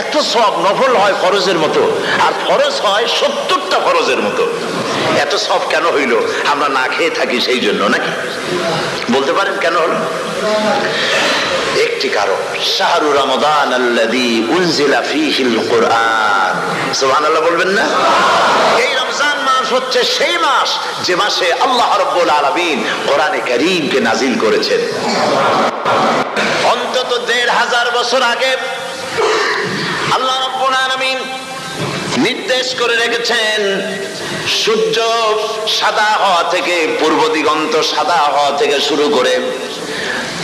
এত সব, নফল হয় ফরজের মতো, আর ফরজ হয় 70টা ফরজের মতো। এত সব কেন হইল? আমরা না খেয়ে থাকি সেই জন্য নাকি? বলতে পারেন কেন হলো? একটি কারণ, শাহরু রমাদান আল্লাযী উনজিলা ফীহিল কুরআন। সুবহানাল্লাহ বলবেন না? এই রমজান মাস হচ্ছে সেই মাস যে মাসে আল্লাহ রাব্বুল আলামিন কোরআনে কারীমকে নাজিল করেছেন। অন্তত ১৫০০ বছর আগে আল্লাহ রাব্বুল আলামিন নির্দেশ করে রেখেছেন, সূর্য সাদা হওয়া থেকে, পূর্ব দিগন্ত সাদা হওয়া থেকে শুরু করে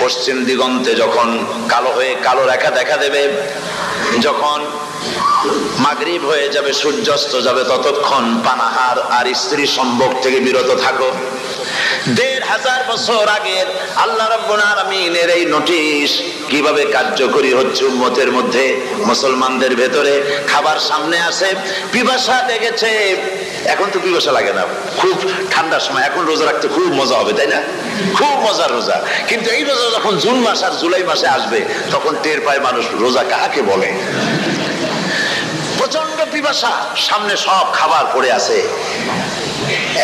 পশ্চিম দিগন্তে যখন কালো হয়ে কালো রেখা দেখা দেবে, যখন মাগরিব হয়ে যাবে, সূর্যাস্ত যাবে, ততক্ষণ পানাহার আর স্ত্রী সম্ভোগ থেকে বিরত থাকো। ১৫০০ বছর আগের আল্লাহ রাব্বুল আলামিনের এই নোটিশ কিভাবে কার্যকরী হচ্ছে উম্মতের মধ্যে, মুসলমানদের ভেতরে। খাবার সামনে আসে, পিপাসা লেগেছে, এখন তো পিপাসা লাগে না, খুব ঠান্ডার সময়, এখন রোজা রাখতে খুব মজা হবে, তাই না? খুব মজার রোজা। কিন্তু এই রোজা যখন জুন মাস আর জুলাই মাসে আসবে, তখন টের পায় মানুষ রোজা কাকে বলে। প্রচন্ড পিপাসা, সামনে সব খাবার পড়ে আছে,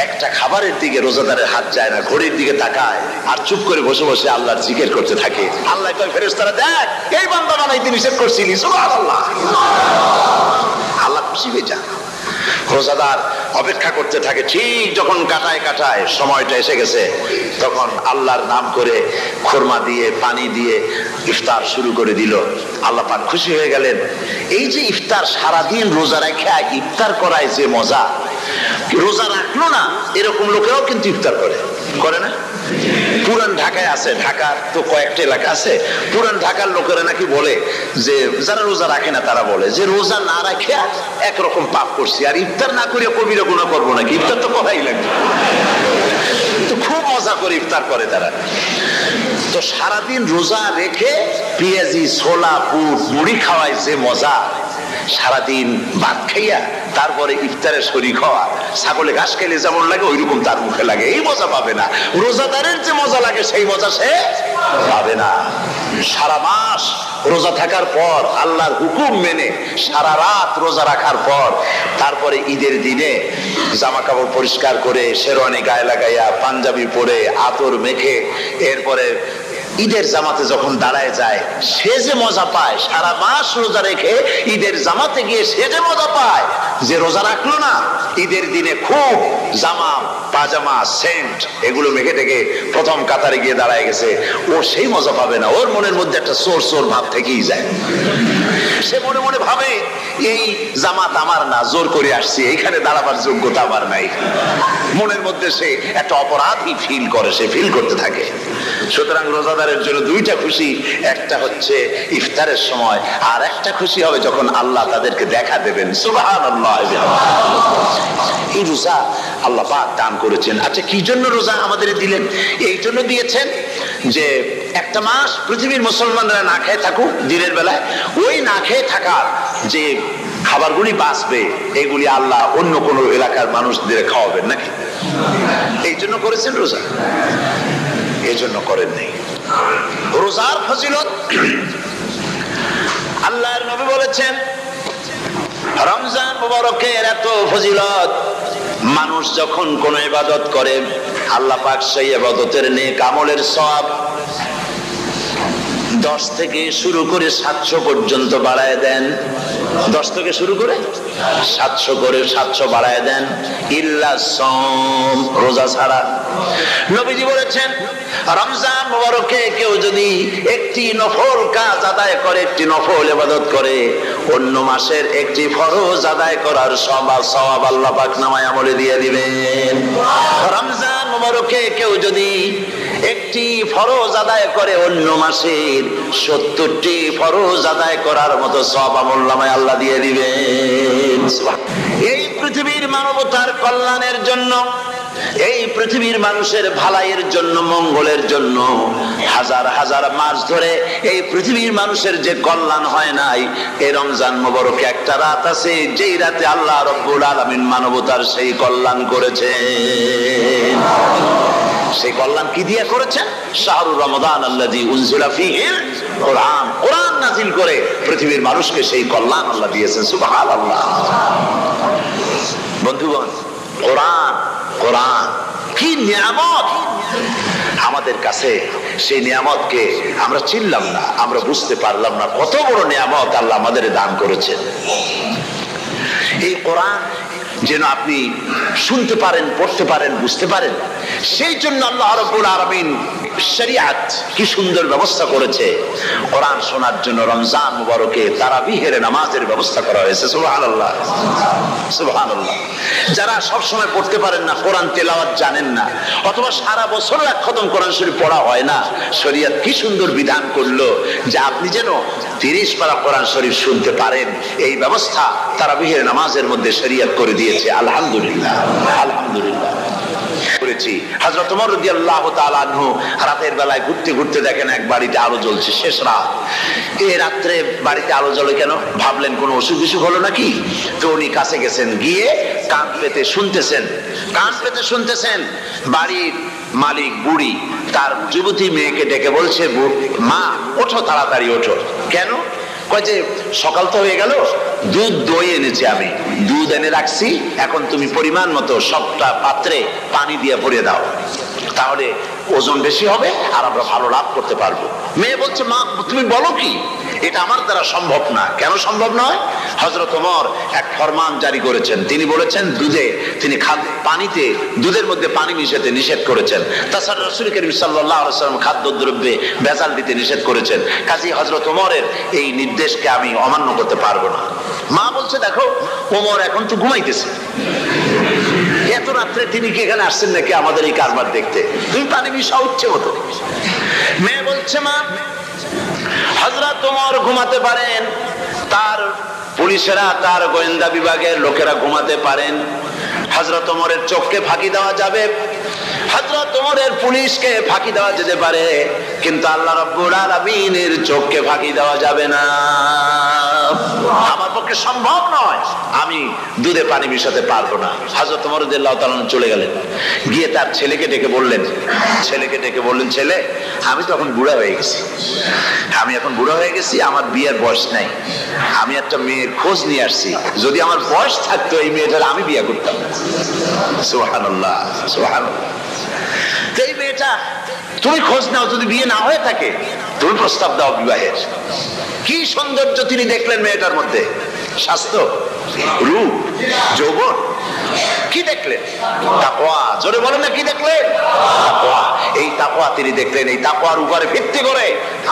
একটা খাবারের দিকে রোজাদারের হাত যায় না, ঘড়ির দিকে তাকায় আর চুপ করে বসে বসে আল্লাহর জিকির করতে থাকে। আল্লাহ কয়, ফেরেশতারা দেখ, এই বান্দা বানাইতে নিষেধ করছিলি, সুবহানাল্লাহ। আল্লাহ খুশি হয়ে যান। রোজাদার অপেক্ষা করতে থাকে, ঠিক যখন কাটায় কাটায় সময়টা এসে গেছে, তখন আল্লাহর নাম করে খুরমা দিয়ে পানি দিয়ে ইফতার শুরু করে দিল। আল্লাহ পাক খুশি হয়ে গেলেন। এই যে ইফতার, সারাদিন রোজা রেখে ইফতার করায় যে মজা, রোজা রাখলো না এরকম লোকেরাও কিন্তু ইফতার করে, করে না? পুরান ঢাকায় আছে, ঢাকার তো কয়েকটা এলাকা আছে, পুরান ঢাকার লোকেরা নাকি বলে যে, যারা রোজা রাখে না তারা বলে যে, রোজা না রাখে একরকম পাপ করছি, আর ইফতার না করিয়া কবিরা গুনাহ করবো নাকি, ইফতার তো করাই লাগবে। তো খুব মজা করে ইফতার করে তারা। তো সারাদিন রোজা রেখে পেঁয়াজি, ছোলা, পুর, মুড়ি খাওয়ায় যে মজা, সারাদিন ভাত খাইয়া তারপরে ইফতারে শরীক হওয়া, ছাগলে ঘাস খেলে যেমন লাগে ওইরকম তার মুখে লাগে, এই মজা পাবে না। রোজাদারের যে মজা লাগে সেই মজা সে পাবে না। সারা মাস রোজা থাকার পর, আল্লাহর হুকুম মেনে সারা রাত রোজা রাখার পর, তারপরে ঈদের দিনে জামা কাপড় পরিষ্কার করে, শেরওয়ানি গায়ে লাগাইয়া, পাঞ্জাবি পরে, আতর মেখে, এরপরে ঈদের জামাতে যখন দাঁড়ায় যায়, সে যে মজা পায়, সারা মাস রোজা রেখে ঈদের জামাতে গিয়ে সে যে মজা পায়, যে রোজা রাখলো না, ঈদের দিনে খুব জামা, পাজামা, সেন্ট এগুলো মেখে টেকে প্রথম কাতারে গিয়ে দাঁড়ায় গেছে, ও সেই মজা পাবে না। ওর মনের মধ্যে একটা চোর চোর ভাব থেকেই যায়। সে মনে মনে ভাবে, এই জামাত আমার না, জোর করে আসছি, এইখানে দাঁড়াবার যোগ্যতা আমার নাই। মনের মধ্যে সে একটা অপরাধী ফিল করে, সে ফিল করতে থাকে। সুতরাং রোজাদারের জন্য দুইটা খুশি, একটা হচ্ছে ইফতারের সময়, আর একটা খুশি হবে যখন আল্লাহ তাদেরকে দেখা দেবেন। সুবহানাল্লাহ। এই রোজা আল্লাহ পাক দান করেছেন। আচ্ছা, কি জন্য রোজা আমাদের দিলেন? এই জন্য দিয়েছেন যে একটা মাস পৃথিবীর মুসলমানরা না খেয়ে থাকুক দিনের বেলায়, ওই না খেয়ে থাকার যে খাবারগুলি বাঁচবে, এগুলি আল্লাহ অন্য কোন এলাকার মানুষদের খাওয়াবেন নাকি? এই জন্য করেছেন রোজা, এই জন্য করেন নাই। রোজার ফজিলত আল্লাহর নবী বলেছেন, রমজান মুবারকের এত ফজিলত, মানুষ যখন কোন ইবাদত করে, আল্লাহ পাক সেই ইবাদতের নেক আমলের সওয়াব 10 থেকে শুরু করে 700 পর্যন্ত বাড়ায় দেন। 10 থেকে শুরু করে 700 করে 700 বাড়ায় দেন, ইল্লা সাওম, রোজা ছাড়া। নবীজি বলেছেন, রমজান মুবারকে কেউ যদি একটি নফল কাজ আদায় করে, একটি নফল ইবাদত করে, অন্য মাসের একটি ফরজ আদায় করার সওয়াব আল্লাহ পাক নামায়ে আমলে দিয়ে দিবেন। রমজান মুবারকে কেউ যদি একটি ফরজ আদায় করে, অন্য মাসের 70টি ফরজ আদায় করার মতো সওয়াব আমলনামায় আল্লাহ দিয়ে দিবেন। এই পৃথিবীর মানবতার কল্যাণের জন্য, এই পৃথিবীর মানুষের ভালাইয়ের জন্য, মঙ্গলের জন্য হাজার হাজার মাস ধরে এই পৃথিবীর মানুষের যে কল্যাণ হয় নাই, এই রমজান মুবারকে একটা রাত আছে, যেই রাতে আল্লাহ রাব্বুল আলামিন মানবতার সেই কল্যাণ করেছেন। সেই কল্যাণ কি দিয়ে করেছেন? শাহরুর রমাদান আল্লাযী উনজিলা ফীহিল কোরআন, কোরআন নাযিল করে পৃথিবীর মানুষকে সেই কল্যাণ আল্লাহ দিয়েছেন। সুবহানাল্লাহ। বন্ধুগণ, কোরআন, কোরআন কি নিয়ামত আমাদের কাছে। সেই নিয়ামতকে আমরা চিনলাম না, আমরা বুঝতে পারলাম না কত বড় নিয়ামত আল্লাহ আমাদের দান করেছেন। এই কোরআন যেন আপনি শুনতে পারেন, পড়তে পারেন, বুঝতে পারেন, সেই জন্য আল্লাহ রাব্বুল আলামিন শরিয়াত কি সুন্দর ব্যবস্থা করেছে। কোরআন শোনার জন্য রমজান মুবারকে তারাবিহের নামাজের ব্যবস্থা করা হয়েছে। সুবহানাল্লাহ, সুবহানাল্লাহ। যারা সব সময় পড়তে পারেন না, কোরআন তেলাওয়াত জানেন না, অথবা সারা বছর এক খতম কোরআন শরীফ পড়া হয় না, শরিয়াত কি সুন্দর বিধান করলো যে আপনি যেন 30 পারা কোরআন শরীফ শুনতে পারেন। এই ব্যবস্থা তারাবিহের নামাজের মধ্যে শরিয়াত করে দিয়েছে। আলহামদুলিল্লাহ, আলহামদুলিল্লাহ। করেছি হযরত ওমর রাদিয়াল্লাহু তাআলা আনহু রাতের বেলায় ঘুরতে ঘুরতে দেখেন এক বাড়িতে আলো জ্বলছে, শেষ রাত। এই রাত্রে বাড়িতে আলো জ্বলে কেন? ভাবলেন কোনো অসুখ বিসুখ হলো নাকি। তো উনি কাছে গেছেন, গিয়ে কান পেতে শুনতেছেন, কান পেতে শুনতেছেন। বাড়ির মালিক বুড়ি তার যুবতী মেয়েকে ডেকে বলছে, মা ওঠো, তাড়াতাড়ি ওঠো। কেন? কয় যে সকাল তো হয়ে গেল, দুধ দই এনেছি, আমি দুধ এনে রাখছি, এখন তুমি পরিমাণ মতো সবটা পাত্রে পানি দিয়ে ভরে দাও, তাহলে ওজন বেশি হবে আর আমরা ভালো লাভ করতে পারবো। মেয়ে বলছে, মা তুমি বলো কি, এটা আমার দ্বারা সম্ভব না। কেন সম্ভব নয়? হযরত ওমর এক ফরমান জারি করেছেন। তিনি বলেছেন দুধে তিনি পানিতে, দুধের মধ্যে পানি মিশাতে নিষেধ করেছেন। তাছাড়া রাসূল করিম সাল্লাল্লাহু আলাইহি ওয়াসাল্লাম খাদ্যদ্রব্যে ভেজাল দিতে নিষেধ করেছেন। কাজেই হযরত ওমরের এই নির্দেশকে আমি অমান্য করতে পারবো না। মা বলছে, দেখো ওমর এখন তো ঘুমাইতেছে, এত রাত্রে তিনি কি এখানে আসছেন নাকি আমাদের এই কারবার দেখতে? তুমি পানি মিশা উঠছে মতো। মেয়ে বলছে, মা হযরত ওমর ঘুমাতে পারেন, তার পুলিশেরা, তার গোয়েন্দা বিভাগের লোকেরা ঘুমাতে পারেন, হযরত ওমরের চোখকে ফাঁকি দেওয়া যাবে, হযরত ওমরের পুলিশকে ফাঁকি দেওয়া যেতে পারে, কিন্তু আল্লাহ রাব্বুল আলামিনের চোখকে ফাঁকি দেওয়া যাবে না। আমার পক্ষে সম্ভব নয়, আমি দুধে পানি মিশাতে পারবো না। হযরত ওমর রাদিয়াল্লাহু তাআলা চলে গেলেন, গিয়ে তার ছেলেকে ডেকে বললেন, ছেলে আমি তো এখন বুড়া হয়ে গেছি, আমার বিয়ের বয়স নাই, আমি একটা মেয়ের খোঁজ নিয়ে আসছি, যদি আমার বয়স থাকতো এই মেয়েটার আমি বিয়ে করতাম। সুবহানাল্লাহ, সুবহানাল্লাহ। এই মেয়েটা তুমি খোঁজ নাও, যদি বিয়ে না হয়ে থাকে তুমি প্রস্তাব দাও বিবাহের। কি সৌন্দর্য তিনি দেখলেন মেয়েটার মধ্যে, স্বাস্থ্য, রূপ, যৌবন, কি দেখলেন? তাকওয়া। জোরে বলেন না, কি দেখলেন? তাকওয়া। এই তাকওয়া তিনি দেখলেন। এই তাকওয়ার উপরে ভিত্তি করে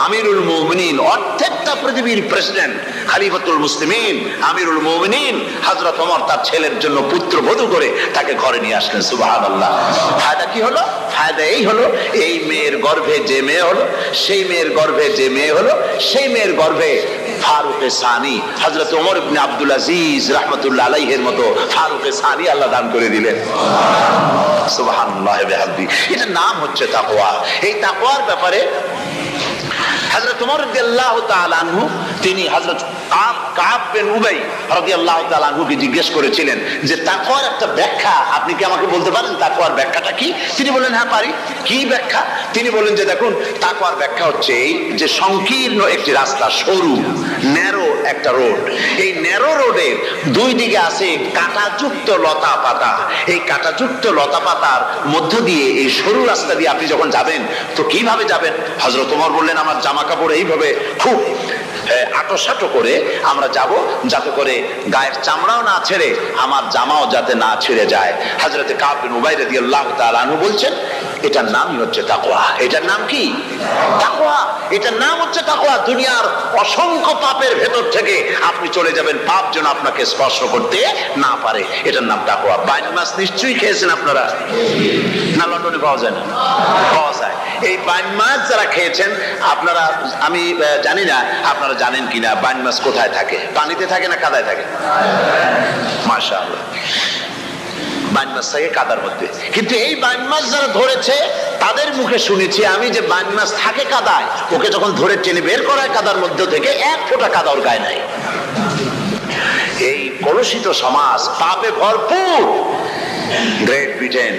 আমিরুল মুমিনিন, অর্ধেকটা পৃথিবীর প্রেসিডেন্ট, খলিফাতুল মুসলিমিন, আমিরুল মুমিনিন হযরত ওমর তার ছেলের জন্য পুত্রবধূ করে তাকে ঘরে নিয়ে আসলেন। সুবহানাল্লাহ। ফায়দা কি হলো? ফায়দা এই হলো, এই মেয়ের গর্ভে যে মেয়ে হলো, সেই মেয়ের গর্ভে যে মেয়ে হলো, সেই মেয়ের গর্ভে ফারুকে সানি হযরত ওমর ইবনে আব্দুল আজিজ রাহমাতুল্লাহ আলাইহির মতো ফারুকে সানি আল্লাহ দান করে দিলেন। সুবহানাল্লাহ ওয়া বিহামদি। এটার নাম হচ্ছে তাকওয়া। এই তাকওয়ার ব্যাপারে হযরত ওমর রাদিয়াল্লাহু তাআলা আনহু তিনি হযরত কাব বিন উবাই রাদিয়াল্লাহু তাআলা আনহুকে জিজ্ঞেস করেছিলেন যে তাকওয়ার একটা ব্যাখ্যা আপনি কি আমাকে বলতে পারেন, তাকওয়ার ব্যাখ্যাটা কি? তিনি বললেন, হ্যাঁ পারি। কি ব্যাখ্যা? তিনি বললেন যে দেখুন, তাকওয়ার ব্যাখ্যা হচ্ছে এই যে সংকীর্ণ একটি রাস্তা, সরু ন্যারো একটা রোড, এই ন্যারো রোডের দুই দিকে আছে কাঁটাযুক্ত লতা পাতা। এই কাঁটাযুক্ত লতা পাতার মধ্য দিয়ে এই সরু রাস্তা দিয়ে আপনি যখন যাবেন তো কিভাবে যাবেন? হযরত ওমর বললেন, আমার জামা কাপড় এইভাবে খুব আটোসাটো করে আমরা যাব, যাতে করে গায়ের চামড়াও না ছেড়ে আমার জামাও যাতে না ছেড়ে যায়। হযরতে কাব বিন উবাই রাদিয়াল্লাহু তাআলা আনহু বলছেন, এটার নামই হচ্ছে তাকওয়া। এটার নাম কি? তাকওয়া। এটার নাম হচ্ছে তাকওয়া। দুনিয়ার অসংখ্য পাপের ভেতর থেকে আপনি চলে যাবেন, পাপ যেন আপনাকে স্পর্শ করতে না পারে। এটার নাম তাকওয়া। বাইন মাছ নিশ্চয়ই খেয়েছেন আপনারা, না লন্ডনে পাওয়া যায় না? পাওয়া যায়। এই বাইন মাছ যারা খেয়েছেন আপনারা, আমি জানি না আপনারা জানেন কিনা, বাইন মাছ কোথায় থাকে? পানিতে থাকে না কাদায় থাকে? মাশাআল্লাহ, বাইন মাছ থাকে কাদার মধ্যে। কিন্তু এই বাইন মাছ যারা ধরেছে তাদের মুখে শুনেছি আমি যে বাইন মাছ থাকে কাদায়, ওকে যখন ধরে টেনে বের করায় কাদার মধ্যে থেকে এক ফোঁটা কাদা ওর গায়ে নাই। এই কলুষিত সমাজ, পাপে ভরপুর। গ্রেট ব্রিটেন,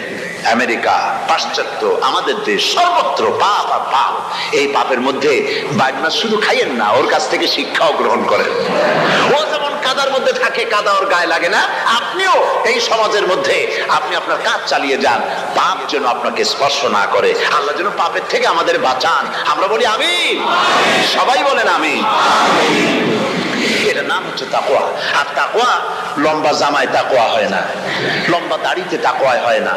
আমেরিকা, পাশ্চাত্য, আমাদের দেশ, সর্বত্র পাপ আর পাপ। এই পাপের মধ্যে বাইনা শুধু খাইয়েন না, ওর কাছ থেকে শিক্ষাও গ্রহণ করেন। ও যেমন কাদার মধ্যে থাকে, কাদা ওর গায়ে লাগে না, আপনিও এই সমাজের মধ্যে আপনি আপনার কাজ চালিয়ে যান, পাপ যেন আপনাকে স্পর্শ না করে। আল্লাহ যেন পাপের থেকে আমাদের বাঁচান। আমরা বলি আমিন, সবাই বলেন আমিন। এটার নাম হচ্ছে তাকওয়া। আর তাকওয়া লম্বা জামায় তাকওয়া হয় না, লম্বা দাড়িতে তাকওয়া হয় না,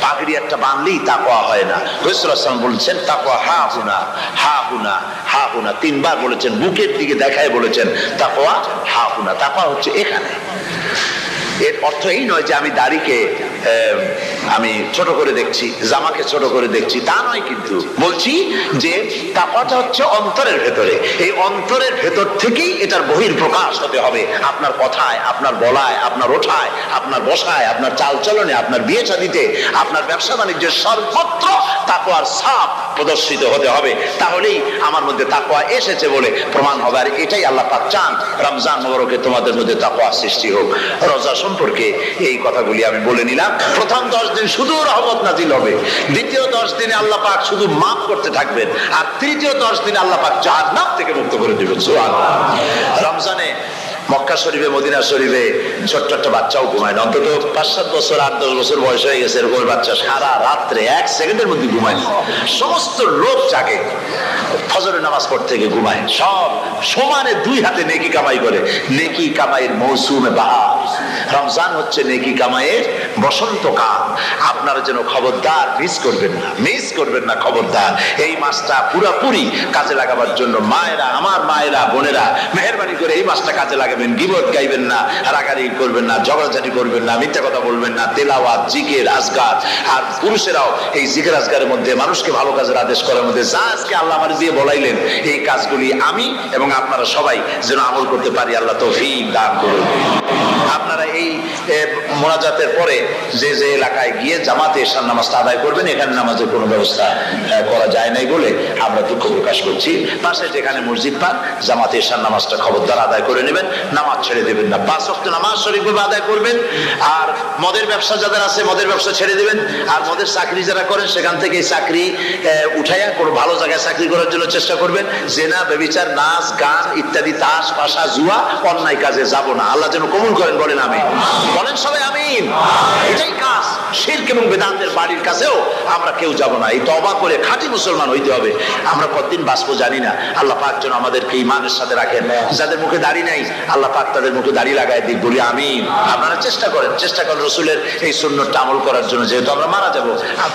পাগড়ি একটা বানলেই তাকওয়া হয় না। রাসূলুল্লাহ সাল্লাল্লাহু আলাইহি ওয়াসাল্লাম বলেছেন তাকওয়া হা হুনা, হা হুনা, হা হুনা, তিনবার বলেছেন, বুকের দিকে দেখায় বলেছেন তাকওয়া হা হুনা। তাকওয়া হচ্ছে এখানে। এর অর্থ এই নয় যে আমি দাড়িকে আমি ছোট করে দেখছি, জামাকে ছোট করে দেখছি, তা নয়। কিন্তু বলছি যে তাকওয়াটা হচ্ছে অন্তরের ভেতরে। এই অন্তরের ভেতর থেকেই এটার বহির প্রকাশ হতে হবে। আপনার কথায়, আপনার বলায়, আপনার ওঠায়, আপনার বসায়, আপনার চালচলনে, আপনার বিয়ে শাদীতে, আপনার ব্যবসা বাণিজ্যের সর্বত্র তাকওয়ার ছাপ প্রদর্শিত হতে হবে। তাহলেই আমার মধ্যে তাকওয়া এসেছে বলে প্রমাণ হবে। আর এটাই আল্লাহ পাক চান। রমজান মোবারকে তোমাদের মধ্যে তাকওয়া সৃষ্টি হোক। রোজা সম্পর্কে এই কথাগুলি আমি বলে নিলাম। প্রথম 10 দিন শুধু রহমত নাজিল হবে, দ্বিতীয় 10 দিনে আল্লাহ পাক শুধু মাফ করতে থাকবেন, আর তৃতীয় 10 দিনে আল্লাহ পাক জাহান্নাম থেকে মুক্ত করে দিবেন। সুবহানাল্লাহ। রমজানে মক্কা শরীফে, মদিনা শরীফে ছোট্ট একটা বাচ্চাও ঘুমায় না। অন্তত 5-7 বছর, 8-10 বছর বয়স হয়ে গেছে এরকম বাচ্চা সারা রাত্রে 1 সেকেন্ডের মধ্যে ঘুমায় না। সমস্ত লোক জাগে, ফজরের নামাজ পড়তে গিয়ে ঘুমায়, সব সমানে 2 হাতে নেকি কামাই করে। নেকি কামাইয়ের মৌসুমে বাহার। রমজান হচ্ছে নেকি কামাইয়ের বসন্তকাল। আপনারা যেন খবরদার মিস করবেন না, মিস করবেন না, খবরদার। এই মাসটা পুরোপুরি কাজে লাগাবার জন্য মায়েরা, আমার মায়েরা, বোনেরা, মেহেরবানি করে এই মাসটা কাজে লাগাবেন। গীবত গাইবেন না, রাগারাগি করবেন না, ঝগড়াঝাটি করবেন না, মিথ্যা কথা বলবেন না, তেলাওয়াত, জিকির, আজকার। আর পুরুষেরাও এই জিকির আজকারের মধ্যে, মানুষকে ভালো কাজের আদেশ করার মধ্যে যা আজকে আল্লাহ আমার দিয়ে বলাইলেন, এই কাজগুলি আমি এবং আপনারা সবাই যেন আমল করতে পারি। আল্লাহ তৌফিক দান করুন। আপনারা এই মোনাজাতের পরে যে যে এলাকায় গিয়ে জামাতে এশার নামাজটা আদায় করবেন, এখানে নামাজের কোনো ব্যবস্থা করা যায় নাই বলে আমরা দুঃখ প্রকাশ করছি। পাশে যেখানে মসজিদ পান, জামাতে এশার নামাজটা খবরদার আদায় করে নেবেন, নামাজ ছেড়ে দেবেন না। 5 ওয়াক্ত নামাজ শরীফভাবে আদায় করবেন। আর মদের ব্যবসা যাদের আছে, মদের ব্যবসা ছেড়ে দেবেন। আর মদের চাকরি যারা করেন, সেখান থেকে চাকরি উঠাইয়া কোনো ভালো জায়গায় চাকরি করার জন্য চেষ্টা করবেন। জেনা, ব্যভিচার, নাচ, গান ইত্যাদি, তাস, পাশা, জুয়া, অন্যায় কাজে যাব না। আল্লাহ যেন কবুল করেন। বলেন আমিন, বলেন সবাই আমিন। এটাই কাজ। শিরক এবং বেদান্তের বাড়ির কাছেও আমরা কেউ যাব না। এই তওবা করে খাঁটি মুসলমান হইতে হবে। আমরা কতদিন বাঁচবো জানি না। আল্লাহ পাক যেন আমাদেরকে ঈমানের সাথে রাখেন। যাদের মুখে দাড়ি নাই, আল্লাহ পাক তাদের মুখে দাড়ি লাগায় দিক। বলি আমিন। আপনারা চেষ্টা করেন রসুলের এই সুন্নতটা আমল করার জন্য। যেহেতু আমরা মারা যাবো,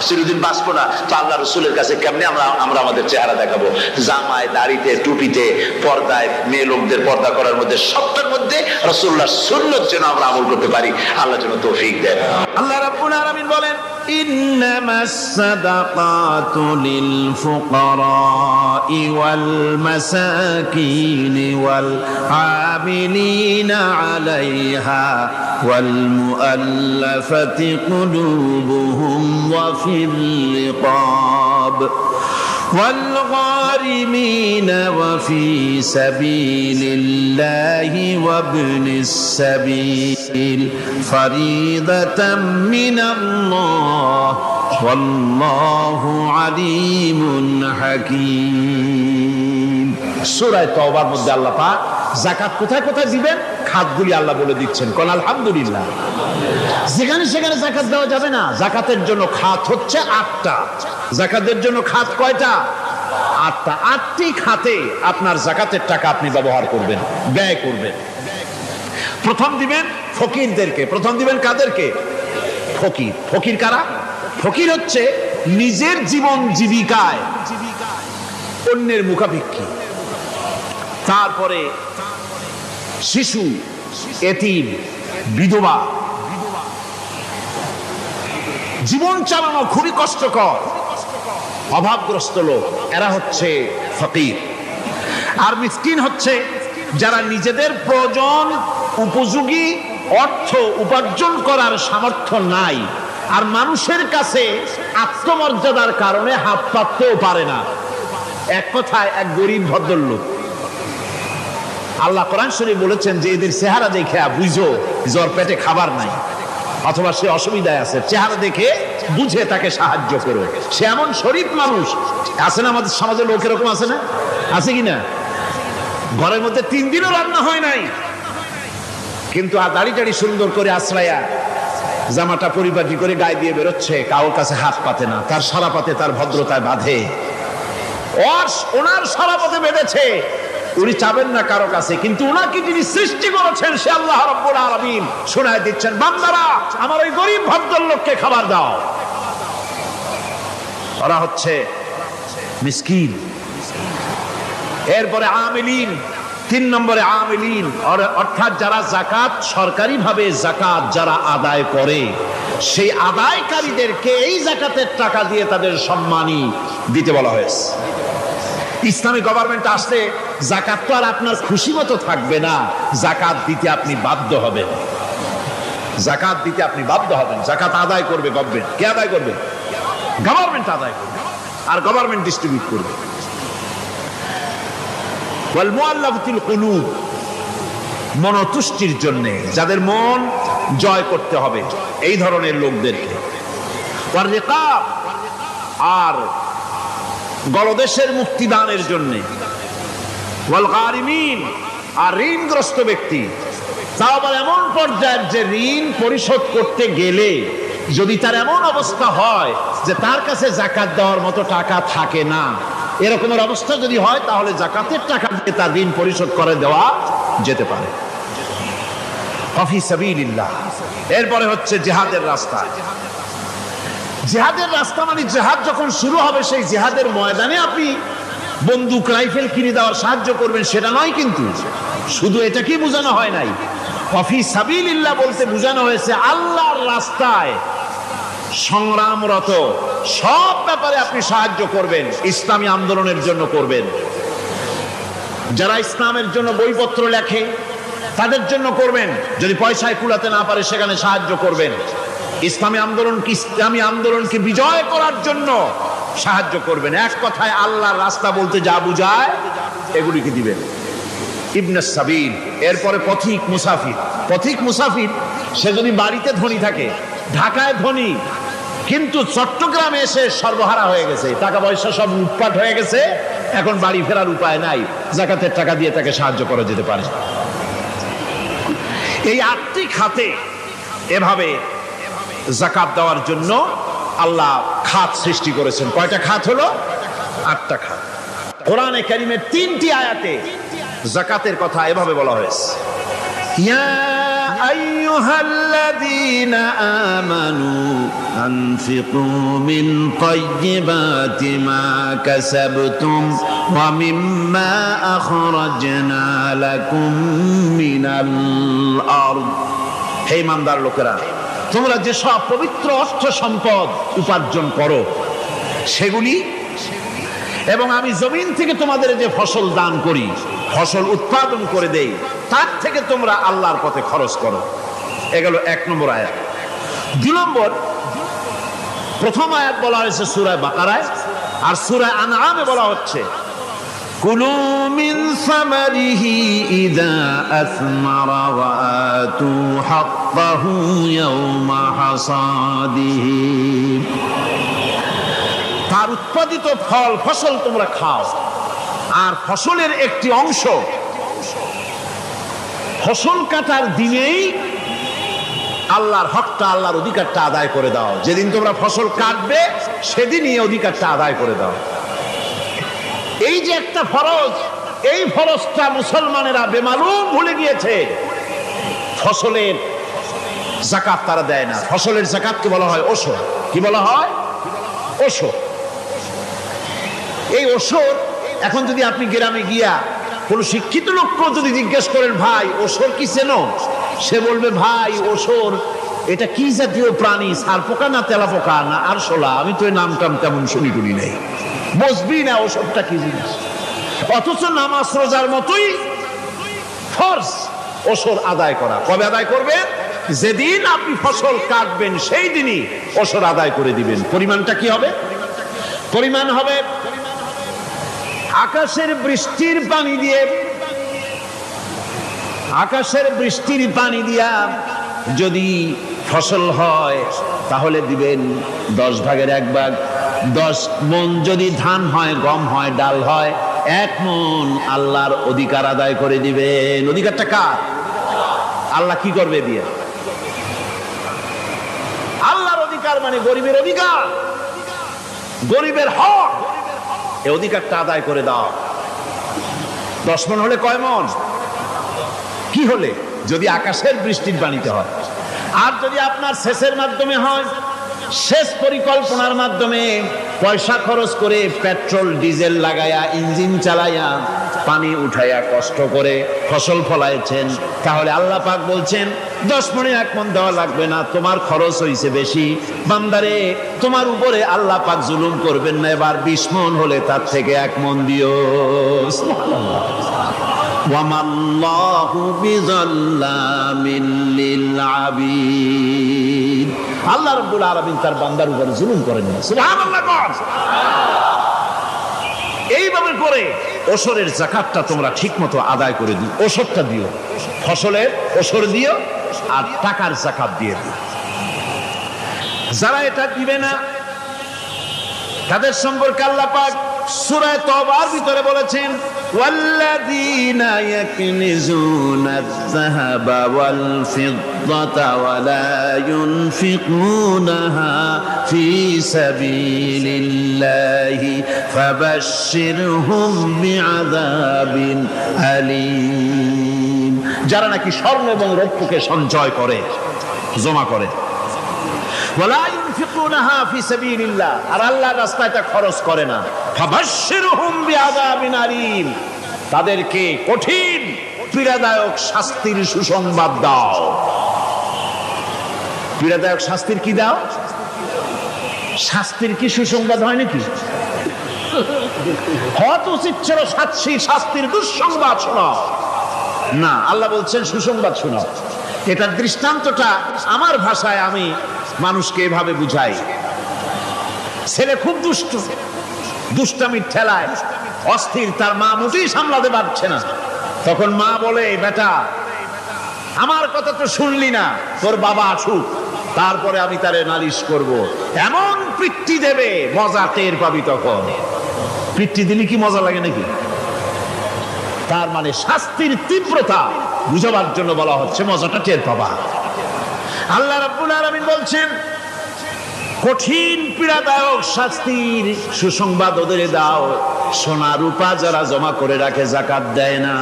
চিরদিন বাঁচবো না, তো আল্লাহ রসুলের কাছে কেমনে আমরা আমাদের চেহারা দেখাবো? জামায়, দাড়িতে, টুপিতে, পর্দায়, মেয়ে লোকদের পর্দা করার মধ্যে, সবটার মধ্যে রাসূলুল্লাহর সুন্নত যেন আমরা আমল করতে পারি। আল্লাহ যেন তৌফিক দেন। আল্লাহ রাব্বুল আলামিন বলেন, ইন্নামাস সাদাকাতু লিল ফুকারাই ওয়াল মাসাকিন ওয়াল আমিলিনা আলাইহা ওয়াল মুআল্লাফাতি কুলুবুহুম ওয়া ফিল রিকাব والغارمين وفي سبيل الله وابن السبيل فريضة من الله والله عليم حكيم। সূরা তাওবার মধ্যে আল্লাহ পাক যাকাত কোথায় কোথায় দিবেন, খাতগুলি আল্লাহ বলে দিচ্ছেন। কোন আলহামদুলিল্লাহ। যেখানে সেখানে যাকাত দেওয়া যাবে না। যাকাতের জন্য খাত হচ্ছে 8টা। যাকাতের জন্য খাত কয়টা? 8টা। 8টি খাতে আপনার যাকাতের টাকা আপনি ব্যবহার করবেন, ব্যয় করবেন। প্রথম দিবেন ফকিরদেরকে। প্রথম দিবেন কাদেরকে? ফকির। ফকির কারা? ফকির হচ্ছে নিজের জীবন জীবিকায় অন্যের মুখাপেক্ষী। তারপরে শিশু, এতিম, বিধবা, জীবন চালানো খুবই কষ্টকর, অভাবগ্রস্ত লোক, এরা হচ্ছে ফকির। আর মিসকিন হচ্ছে যারা নিজেদের প্রয়োজন উপযোগী অর্থ উপার্জন করার সামর্থ্য নাই, আর মানুষের কাছে আত্মমর্যাদার কারণে হাত পাততেও পারে না। এক কথায় এক গরিব ভদ্রলোক। আল্লাহ কোরআন শরীফ বলেছেন যে এদের চেহারা দেখে বুঝো জ্বর পেটে খাবার নাই, অথবা সে অসুবিধায় আছে। চেহারা দেখে বুঝে তাকে সাহায্য করো। সে এমন শরীফ মানুষ আছে না, আমাদের সমাজে লোক এরকম আছে না, আছে কিনা? ঘরের মধ্যে 3 দিনও রান্না হয় নাই, কিন্তু দাড়ি টাড়ি সুন্দর করে আশ্রয়া জামাটা পরিপাটি করে গায়ে দিয়ে বেরোচ্ছে, কারোর কাছে হাত পাতে না, তার সারা পাতে তার ভদ্রতায় বাঁধে। ওনার সারা পাতে বেঁধেছে, উনি চাবেন না কারো কাছে, কিন্তু উনাকে যিনি সৃষ্টি করেছেন সে আল্লাহ রাব্বুল আলামিন শোনায় দিচ্ছেন, বান্দারা আমার ওই গরিব ভদ্রলোককে খাবার দাও। ওরা হচ্ছে মিসকিন। এরপরে আমিলিন, 3 নম্বরে আমিলিন, অর্থাৎ যারা যাকাত সরকারি ভাবে যাকাত যারা আদায় করে, সেই আদায়কারীদেরকে এই যাকাতের টাকা দিয়ে তাদের সম্মানী দিতে বলা হয়েছে। ইসলামী গভর্নমেন্ট আসলে যাকাত তো আর আপনার খুশি মতো থাকবে না, যাকাত দিতে আপনি বাধ্য হবেন। যাকাত দিতে আপনি বাধ্য হবেন। যাকাত আদায় করবে গভর্নমেন্ট। কে আদায় করবে? গভর্নমেন্ট আদায় করবে, আর গভর্নমেন্ট ডিস্ট্রিবিউট করবে। ওয়াল মুআল্লাফাতিল কুলুব, মনতুষ্টির জন্য, যাদের মন জয় করতে হবে এই ধরনের লোকদেরকে। ওয়ার রিকাব, আর গলদেশের মুক্তিদানের জন্য। ওয়াল গারিমিন, আর ঋণগ্রস্ত ব্যক্তি, তাও আবার এমন পর্যায়ের যে ঋণ পরিশোধ করতে গেলে যদি তার এমন অবস্থা হয় যে তার কাছে যাকাত দেওয়ার মতো টাকা থাকে না, এরকমের অবস্থা যদি হয় তাহলে যাকাতের টাকা দিয়ে তার ঋণ পরিশোধ করে দেওয়া যেতে পারে। ফি সাবিলিল্লাহ। এরপরে হচ্ছে জিহাদের রাস্তা। জিহাদের রাস্তা মানে জিহাদ যখন শুরু হবে সেই জিহাদের ময়দানে আপনি বন্দুক রাইফেল কিনে দেওয়ার সাহায্য করবেন সেটা নয়, কিন্তু শুধু এটা কি বোঝানো হয় নাই, ফি সাবিলিল্লাহ বলতে বোঝানো হয়েছে আল্লাহর রাস্তায় সংগ্রামরত সব ব্যাপারে আপনি সাহায্য করবেন, ইসলামী আন্দোলনের জন্য করবেন। যারা ইসলামের জন্য বইপত্র লেখে তাদের জন্য করবেন, যদি পয়সায় কুলাতে না পারে সেখানে সাহায্য করবেন। ইসলামী আন্দোলনকে বিজয় করার জন্য সাহায্য করবেন। এক কথায় আল্লাহর রাস্তা বলতে যা বুঝায় এগুলিকে দিবেন। ইবনে সাবিল, এরপরে পথিক মুসাফির। পথিক মুসাফির সে যদি বাড়িতে ধনী থাকে, ঢাকায় ধনী, কিন্তু চট্টগ্রামে এসে সর্বহারা হয়ে গেছে, টাকা পয়সা সব লুটপাট হয়ে গেছে, এখন বাড়ি ফেরার উপায় নাই, যাকাতের টাকা দিয়ে তাকে সাহায্য করা যেতে পারে। এই 8টি খাতে এভাবে যাকাত দেওয়ার জন্য আল্লাহ খাত সৃষ্টি করেছেন। কয়টা খাত হলো? 8টা খাত। কোরআনে কারীমের 3টি আয়াতে যাকাতের কথা এভাবে বলা হয়েছে, ইয়া আইয়ুহাল্লাযীনা আমানু আনফিকু মিন তাইয়্যিবাতি মা কাসাবতুম ওয়া মিম্মা আখরাজনা লাকুম মিনাল আরদ। হে ইমানদার লোকেরা, তোমরা যে সব পবিত্র অর্থ সম্পদ উপার্জন করো সেগুলি, এবং আমি জমিন থেকে তোমাদের যে ফসল দান করি, ফসল উৎপাদন করে দেই, তার থেকে তোমরা আল্লাহর পথে খরচ করো। এগুলো 1 নম্বর আয়াত। 2 নম্বর, প্রথম আয়াত বলা হয়েছে সূরা বাকারায়, আর সূরা আনআমে বলা হচ্ছে কুলু মিন সামারিহি ইযা আসমারা ওয়া আতু হাক্কাহু ইয়াওমা হাসাদিহি। তার উৎপাদিত ফল ফসল তোমরা খাও, আর ফসলের একটি অংশ ফসল কাটার দিনেই আল্লাহর হকটা, আল্লাহর অধিকারটা আদায় করে দাও। যেদিন তোমরা ফসল কাটবে সেদিনই অধিকারটা আদায় করে দাও। এই যে একটা ফরজ, এই ফরজটা মুসলমানেরা বেমালুম ভুলে গিয়েছে। ফসলের যাকাত তারা দেয় না। ফসলের যাকাতকে বলা হয় ওশর। কি বলা হয়? ওশর। এই ওশর এখন যদি আপনি গ্রামে গিয়া কোন শিক্ষিত লোককেও যদি জিজ্ঞেস করেন, ভাই ওশর কি চেনো, সে বলবে ভাই ওশর এটা কি জাতীয় প্রাণী, সারপোকা না তেলাপোকা না আরশোলা, আমি তো এই নামটাম তেমন শুনি টুনি নাই, বুঝবি না ওসবটা কি জিনিস। অথচ নামাজ রোজার মতোই ফরজ ওশর আদায় করা। কবে আদায় করবেন? যেদিন আপনি ফসল কাটবেন সেই দিনই ওশর আদায় করে দিবেন। পরিমাণটা কি হবে? পরিমাণ হবে আকাশের বৃষ্টির পানি দিয়ে, আকাশের বৃষ্টির পানি দিয়া যদি ফসল হয় তাহলে দিবেন 10 ভাগের 1 ভাগ। 10 মণ যদি ধান হয়, গম হয়, ডাল হয়, 1 মণ আল্লাহর অধিকার আদায় করে দিবেন। অধিকারটা কার? আল্লাহ কি করবে দিয়ে? আল্লাহর অধিকার মানে গরিবের অধিকার, গরিবের হক। এই অধিকারটা আদায় করে দাও। 10 মণ হলে কয় মণ? কি হলে? যদি আকাশের বৃষ্টির বাণীতে হয়, আর যদি আপনার সেচের মাধ্যমে হয়, সেচ পরিকল্পনার মাধ্যমে পয়সা খরচ করে পেট্রোল ডিজেল লাগায়া ইঞ্জিন চালাইয়া পানি উঠাইয়া কষ্ট করে ফসল ফলাইছেন, তাহলে আল্লাহ পাক বলছেন 10 মণে 1 মণ দেওয়া লাগবে না, তোমার খরচ হইছে বেশি। বান্দারে, তোমার উপরে আল্লাহ পাক জুলুম করবেন না, এবার 20 মণ হলে তার থেকে 1 মণ দিও। সুবহানাল্লাহ। ওয়ামাল্লাহু বিযাল্লামিল লিল আবিদ। আল্লাহ রাব্বুল আলামিন তার বান্দার উপরে জুলুম করেন না। সুবহানাল্লাহ। এইভাবে করে ওসরের যাকাতটা তোমরা ঠিকমতো আদায় করে দিও। ওসরটা দিও, ফসলের ওসর দিও, আর টাকার যাকাত দিয়ে দিও। যারা এটা দিবে না তাদের সম্পর্কে আল্লাহ পাক সূরা তওবার ভিতরে বলেছেন, ওয়াল্লাযীনা ইয়াকনিজুনা আয-যাহাবা ওয়াল ফিদ্দাতা ওয়া লা ইউনফিকুনাহা ফী সাবিলিল্লাহি ফাবাশশিরহুম বিআযাবিন আলীম। যারা নাকি স্বর্ণ এবং রৌপ্যকে সঞ্চয় করে, জমা করে, ওয়ালা ইউনফিকুনাহা ফি সাবিলিল্লাহ, আর আল্লাহর রাস্তায় তা খরচ করে না, ফাবাশশিরহুম বিআযাবিন আলীম, তাদেরকে কঠিন পীড়াদায়ক শাস্তির সুসংবাদ দাও। পীড়াদায়ক শাস্তির কি দাও? শাস্তির কি সুসংবাদ হয় নাকি? হয়তো উচিত ছিল শাস্তির দুঃসংবাদ শোনাও, না, আল্লাহ বলছেন সুসংবাদ শোনাও। এটার দৃষ্টান্তটা আমার ভাষায় আমি মানুষকে এভাবে বুঝাই। ছেলে খুব দুষ্ট, দুষ্টামির ঠেলায় অস্থির, তার মা মোটেই সামলাতে পারছে না। তখন মা বলে, বেটা আমার কথা তো শুনলি না, তোর বাবা আসুক, তারপরে আমি তারে নালিশ করব। এমন পিট্টি দেবে, মজা টের পাবি। তখন পিট্টি দিলে কি মজা লাগে নাকি? তার মানে শাস্তির তীব্রতা বুঝাবার জন্য বলা হচ্ছে, মজাটা টের পাবা। আল্লাহ রাব্বুল আলামিন বলছেন, কঠিন পীড়াদায়ক শাস্তির সুসংবাদ ওদের দাও। সোনা রূপা যারা জমা করে রাখে, যাকাত দেয় না,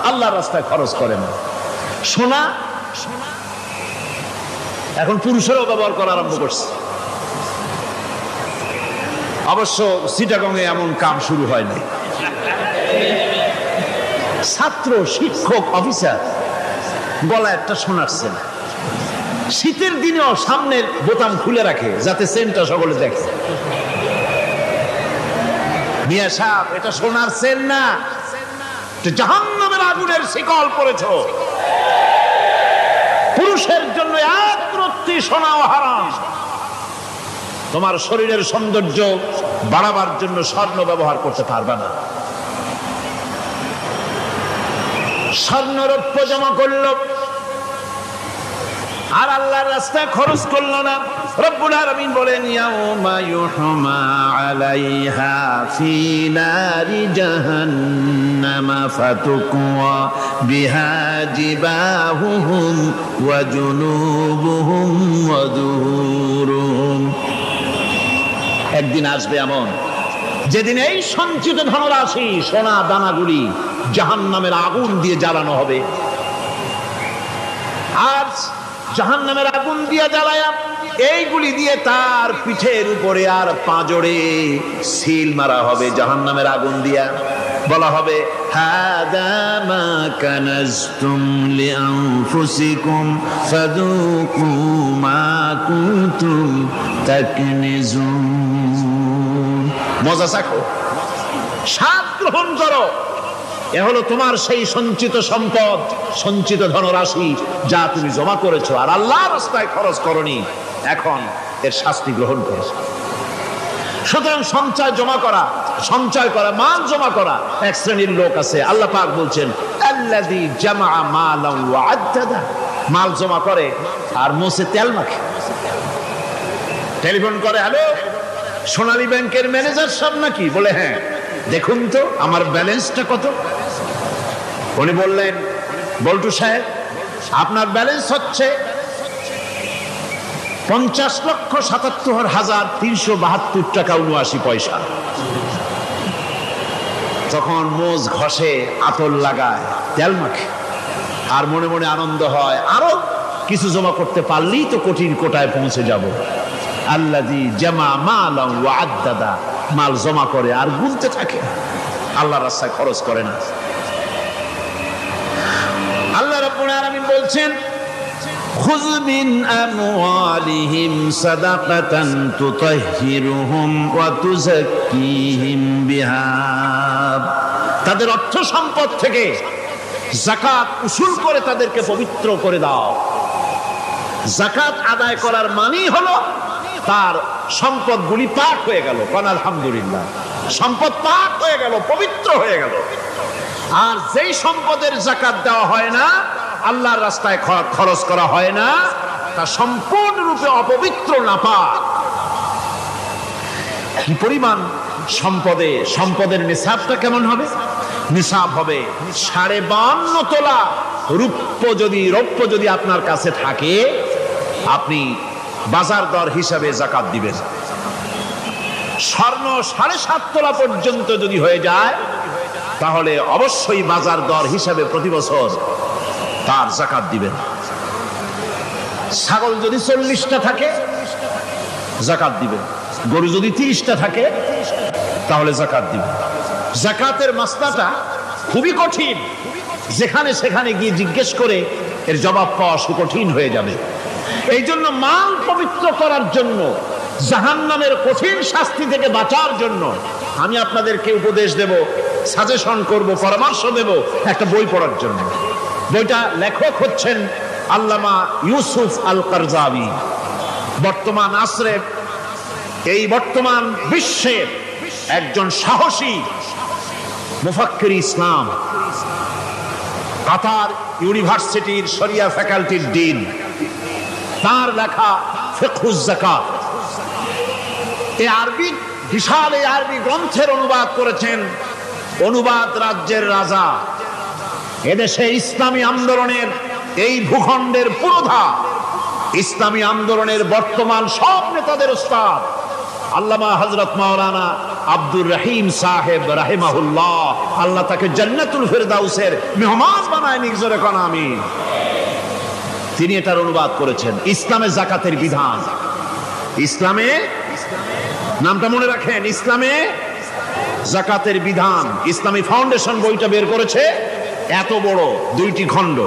আল্লাহর রাস্তায় খরচ করে না। সোনা এখন পুরুষেরও ব্যবহার করা আরম্ভ করছে। অবশ্য চিটাগংয়ে এমন কাম শুরু হয়নি। ছাত্র, শিক্ষক, অফিসার গলায় একটা সোনার চেন, শীতের দিনেও সামনের বোতাম খুলে রাখে যাতে চেনটা সকলে দেখে। মিয়া সাহেব, এটা সোনার চেন না, জাহান্নামের আগুনের শিকল পড়েছ। পুরুষের জন্য এক রত্তি সোনাও হারাম। তোমার শরীরের সৌন্দর্য বাড়াবার জন্য স্বর্ণ ব্যবহার করতে পারবে না। স্বর্ণ রৌপ্য জমা করলো আর আল্লাহর রাস্তায় খরচ করলো না। রব্বুল আলামিন বলেন, ইয়াউমা ইউহমা আলাইহা ফি নারি জাহান্নাম ফাতুকওয়া বিহা জিবাহুহুম ওয়া জুনুবুহুম ওয়া যুহুরুহুম। একদিন আসবে এমন, যেদিন এই সঞ্চিত ধনরাশি, সোনা দানাগুলি জাহান্নামের আগুন দিয়ে জ্বালানো হবে। আর জাহান্নামের আগুন দিয়ে জ্বালায়া এইগুলি দিয়ে তার পিঠের উপরে আর পাঁজরে সিল মারা হবে জাহান্নামের আগুন দিয়া। বলা হবে, হাদা মা কানাজতুম লিআনফুসিকুম ফাযুকু মা কুনতুম তাকনিজুন। মজা চাখো, স্বাদ গ্রহণ করো। এ হলো তোমার সেই সঞ্চিত সম্পদ, সঞ্চিত ধনরাশি যা তুমি জমা করেছো আর আল্লাহর রাস্তায় খরচ করনি। এখন এর শাস্তি গ্রহণ করো। সুতরাং সঞ্চয় করা, মাল জমা করা এক শ্রেণীর লোক আছে। আল্লাহ পাক বলছেন, আল্লাযী জামা মালান ওয়া আদ্দাদা। মাল জমা করে আর মোছে তেল মাখে। টেলিফোন করে, হ্যালো সোনালী ব্যাংকের ম্যানেজার সাহেব নাকি? বলে হ্যাঁ, দেখুন তো আমার ব্যালেন্সটা কত। উনি বললেন, বল্টু সাহেব আপনার ব্যালেন্স হচ্ছে 50,77,372 টাকা 79 পয়সা। তখন মোজ ঘষে, আতর লাগায়, তেল মাখে, আর মনে মনে আনন্দ হয়, আরো কিছু জমা করতে পারলেই তো কঠিন কোটায় পৌঁছে যাব। আল্লাযী জামা মালান ওয়া আদ্দাদা, মাল জমা করে আর গুনতে থাকে, আল্লাহর রাস্তায় খরচ করে না। আল্লাহ রাব্বুল আলামিন বলছেন, খুয মিন আমওয়ালিহিম সাদাকাতান তুতাহহিরুহুম ওয়া তুযাক্কিহিম বিহা, তাদের অর্থ সম্পদ থেকে যাকাত উসুল করে তাদেরকে পবিত্র করে দাও। যাকাত আদায় করার মানেই হলো তার সম্পদগুলি পাক হয়ে গেল। কারণ আলহামদুলিল্লাহ, সম্পদ পাক হয়ে গেল, পবিত্র হয়ে গেল। আর যেই সম্পদের যাকাত দেওয়া হয় না, আল্লাহর রাস্তায় খরচ করা হয় না, তা সম্পূর্ণরূপে অপবিত্র, নাপাক। কি পরিমাণ সম্পদের নিসাবটা কেমন হবে? নিসাব হবে 52.5 তোলা রৌপ্য যদি আপনার কাছে থাকে, আপনি বাজার দর হিসাবে যাকাত দিবেন। স্বর্ণ 7.5 তোলা পর্যন্ত যদি হয়ে যায়, তাহলে অবশ্যই বাজার দর হিসাবে প্রতি বছর তার যাকাত দিবেন। ছাগল যদি 40টা থাকে, যাকাত দিবেন। গরু যদি 30টা থাকে, তাহলে যাকাত দিবেন। যাকাতের মাসলাটা খুবই কঠিন, যেখানে সেখানে গিয়ে জিজ্ঞেস করে এর জবাব পাওয়া সুকঠিন হয়ে যাবে। এই জন্য মাল পবিত্র করার জন্য, জাহান্নামের কঠিন শাস্তি থেকে বাঁচার জন্য আমি আপনাদেরকে উপদেশ দেব, সাজেশন করব, পরামর্শ দেব একটা বই পড়ার জন্য। বইটা লেখক হচ্ছেন আল্লামা ইউসুফ আল কারজাবী। বর্তমান আসরে, এই বর্তমান বিশ্বের একজন সাহসী মুফাক্কির ইসলাম, কাতার ইউনিভার্সিটির শরিয়া ফ্যাকাল্টির ডিন। তার লেখা ফিকহুজ যাকাত, এই আরবি, বিশাল এই আরবি গ্রন্থের অনুবাদ করেছেন অনুবাদ রাজ্যের রাজা। এদেশে ইসলামী আন্দোলনের, এই ভূখণ্ডের পুরোধা ইসলামী আন্দোলনের বর্তমান সব নেতাদের উস্তাদ আল্লামা হযরত মাওলানা আব্দুর রহিম সাহেব রাহিমাহুল্লাহ, আল্লাহ তাকে জান্নাতুল ফেরদাউসের মেহমান বানায় নিক, জোরে কোন আমিন। তিনি এটার অনুবাদ করেছেন, ইসলামে যাকাতের বিধান। ইসলামে, নামটা মনে রাখেন, ইসলামে যাকাতের বিধান। ইসলামী ফাউন্ডেশন বইটা বের করেছে, এত বড় 2টি খণ্ড।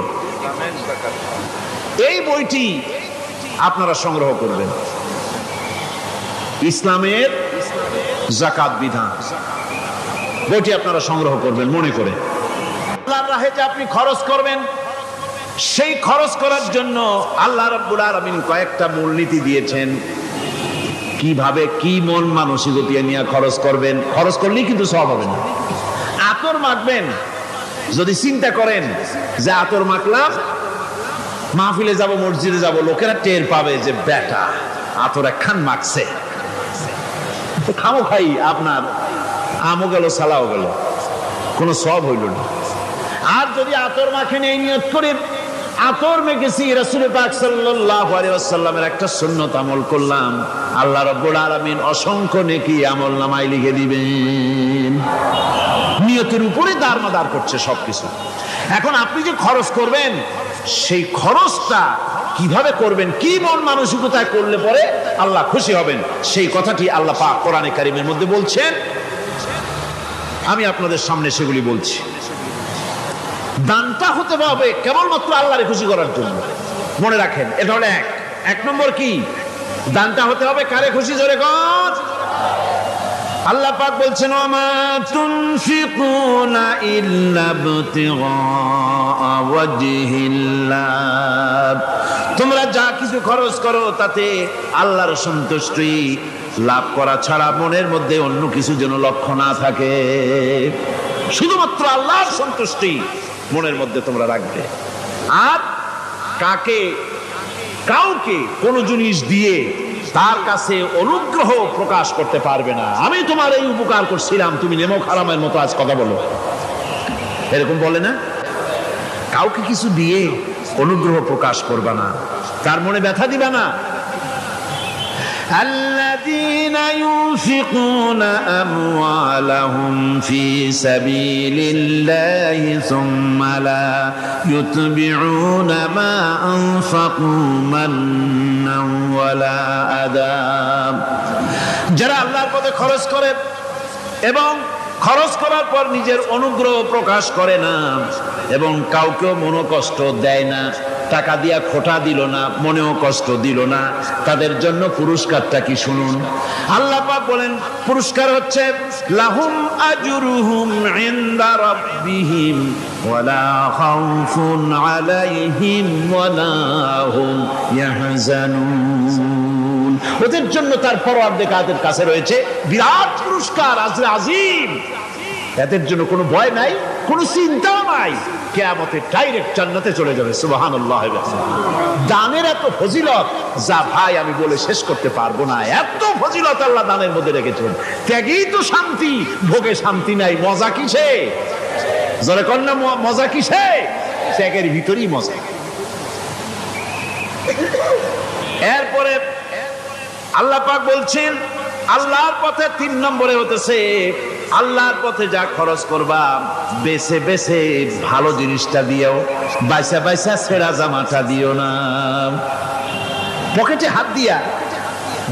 এই বইটি আপনারা সংগ্রহ করবেন, ইসলামের যাকাত বিধান। বইটি আপনারা সংগ্রহ করবেন মনে করে। আল্লাহর রাহে যে আপনি খরচ করবেন, সেই খরচ করার জন্য আল্লাহ রাব্বুল আলামিন কয়েকটা মূলনীতি দিয়েছেন। কিভাবে, কি মন মানসিকতা নিয়ে খরচ করবেন। খরচ করলেই কিন্তু সওয়াব হবে না। আতর মাখবেন, যদি চিন্তা করেন যে আতর মাখলাম, মাহফিলে যাব, মসজিদে যাব, লোকেরা টের পাবে যে বেটা আতর একখান মাখছে, খামো খাই আপনার আমও গেল, সালাও গেল, কোনো সওয়াব হইল না। আর যদি আতর মাখেন এই নিয়ত করে, আতর মেখেছি, রাসূল পাক সাল্লাল্লাহু আলাইহি ওয়াসাল্লামের একটা সুন্নাত আমল করলাম, আল্লাহ রাব্বুল আলামিন অসংখ্য নেকি আমল নামায় লিখে দিবেন। নিয়তের উপরে দারমাদার করছে সবকিছু। এখন আপনি যে খরচ করবেন, সেই খরচটা কিভাবে করবেন, কি মন মানসিকতায় করলে পরে আল্লাহ খুশি হবেন, সেই কথাটি আল্লাহ পাক কোরআনে কারীমের মধ্যে বলছেন। আমি আপনাদের সামনে সেগুলি বলছি। দানটা হতে হবে কেবলমাত্র আল্লাহরে খুশি করার জন্য। মনে রাখেন, এটা হলো এক নম্বর। কি দানটা হতে হবে কারে খুশি, জোরে কর। আল্লাহ পাক বলছেন, ওয়ামা তুনফিকুনা ইল্লা ইবতিগা ওয়াজহিল্লাহ, তোমরা যা কিছু খরচ করো তাতে আল্লাহর সন্তুষ্টি লাভ করা ছাড়া মনের মধ্যে অন্য কিছু যেন লক্ষ্য না থাকে। শুধুমাত্র আল্লাহর সন্তুষ্টি মনের মধ্যে তোমরা রাখবে। আর কাউকে কোনো জিনিস দিয়ে তার কাছে অনুগ্রহ প্রকাশ করতে পারবে না। আমি তোমার এই উপকার করছিলাম, তুমি নেমো খারামের মতো আজ কথা বলো, এরকম বলে না? কাউকে কিছু দিয়ে অনুগ্রহ প্রকাশ করবা না, তার মনে ব্যথা দিবা না। الذين ينفقون أموالهم في سبيل الله ثم لا يتبعون ما أنفقوا منا ولا أذى যারা আল্লাহর পথে খরচ করে এবং খরচ করার পর নিজের অনুগ্রহ প্রকাশ করে না এবং কাউকেও মনোকষ্ট দেয় না, টাকা দিয়া খোটা দিল না, মনেও কষ্ট দিল না, তাদের জন্য পুরস্কারটা কি শুনুন। আল্লাহ পাক বলেন পুরস্কার হচ্ছে লাহুম আজরুহুম ইনদা রাব্বিহিম ওয়ালা খাউফুন আলাইহিম ওয়ালা হুম ইয়াহজানুন। ওদের জন্য তার পরওয়ারদিগারের কাছে রয়েছে বিরাট পুরস্কার, আজরে আজিম। এদের জন্য কোনো ভয় নাই, কোনো চিন্তা নাই, কিয়ামতে ডাইরেক্ট জান্নাতে চলে যাবে। সুবহানাল্লাহ। দানের এত ফজিলত যা ভাই আমি বলে শেষ করতে পারবো না, এত ফজিলত আল্লাহ দানের মধ্যে রেখেছেন। ত্যাগেই তো শান্তি, ভোগে শান্তি নাই, মজা কিসে? জোরে কন্যা মজা কিসে? ত্যাগের ভিতরেই মজা। এরপরে আল্লাহ পাক বলছেন আল্লাহর পথে 3 নম্বরে হতেছে আল্লাহর পথে যা খরচ করবা বেছে বেছে ভালো জিনিসটা দিও, বাইসা বাইসা ছেঁড়া জামাটা দিও না। পকেটে হাত দিয়া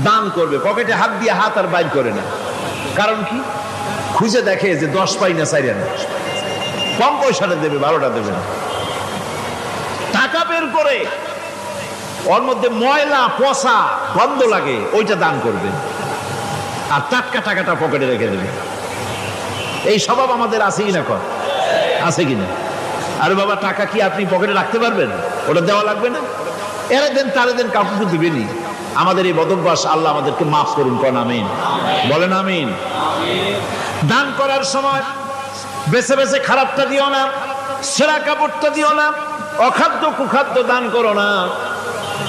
দান করবে, পকেটে হাত দিয়া হাত আর বাইর করে না। কারণ কি? খুঁজে দেখে যে 10 পাই না, 4 আনা, কম পয়সাটা দেবে, 12টা দেবে না। টাকা বের করে ওর মধ্যে ময়লা পচা গন্ধ লাগে, ওইটা দান করবে, আর টাটকা টাকাটা পকেটে রেখে দেবে। এই স্বভাব আমাদের আছে কিনা? আছে কিনা? আরে বাবা, টাকা কি আপনি পকেটে রাখতে পারবেন? ওটা দেওয়া লাগবে না, এরা দেন তারা দেন, কাউকে তো দিবেনি। আমাদের এই বদভ্যাস আল্লাহ আমাদেরকে মাফ করুন, কোন আমিন বলেন। আমিন। দান করার সময় বেছে বেছে খারাপটা দিও না, ছেঁড়া কাপড়টা দিও না, অখাদ্য কুখাদ্য দান করো না।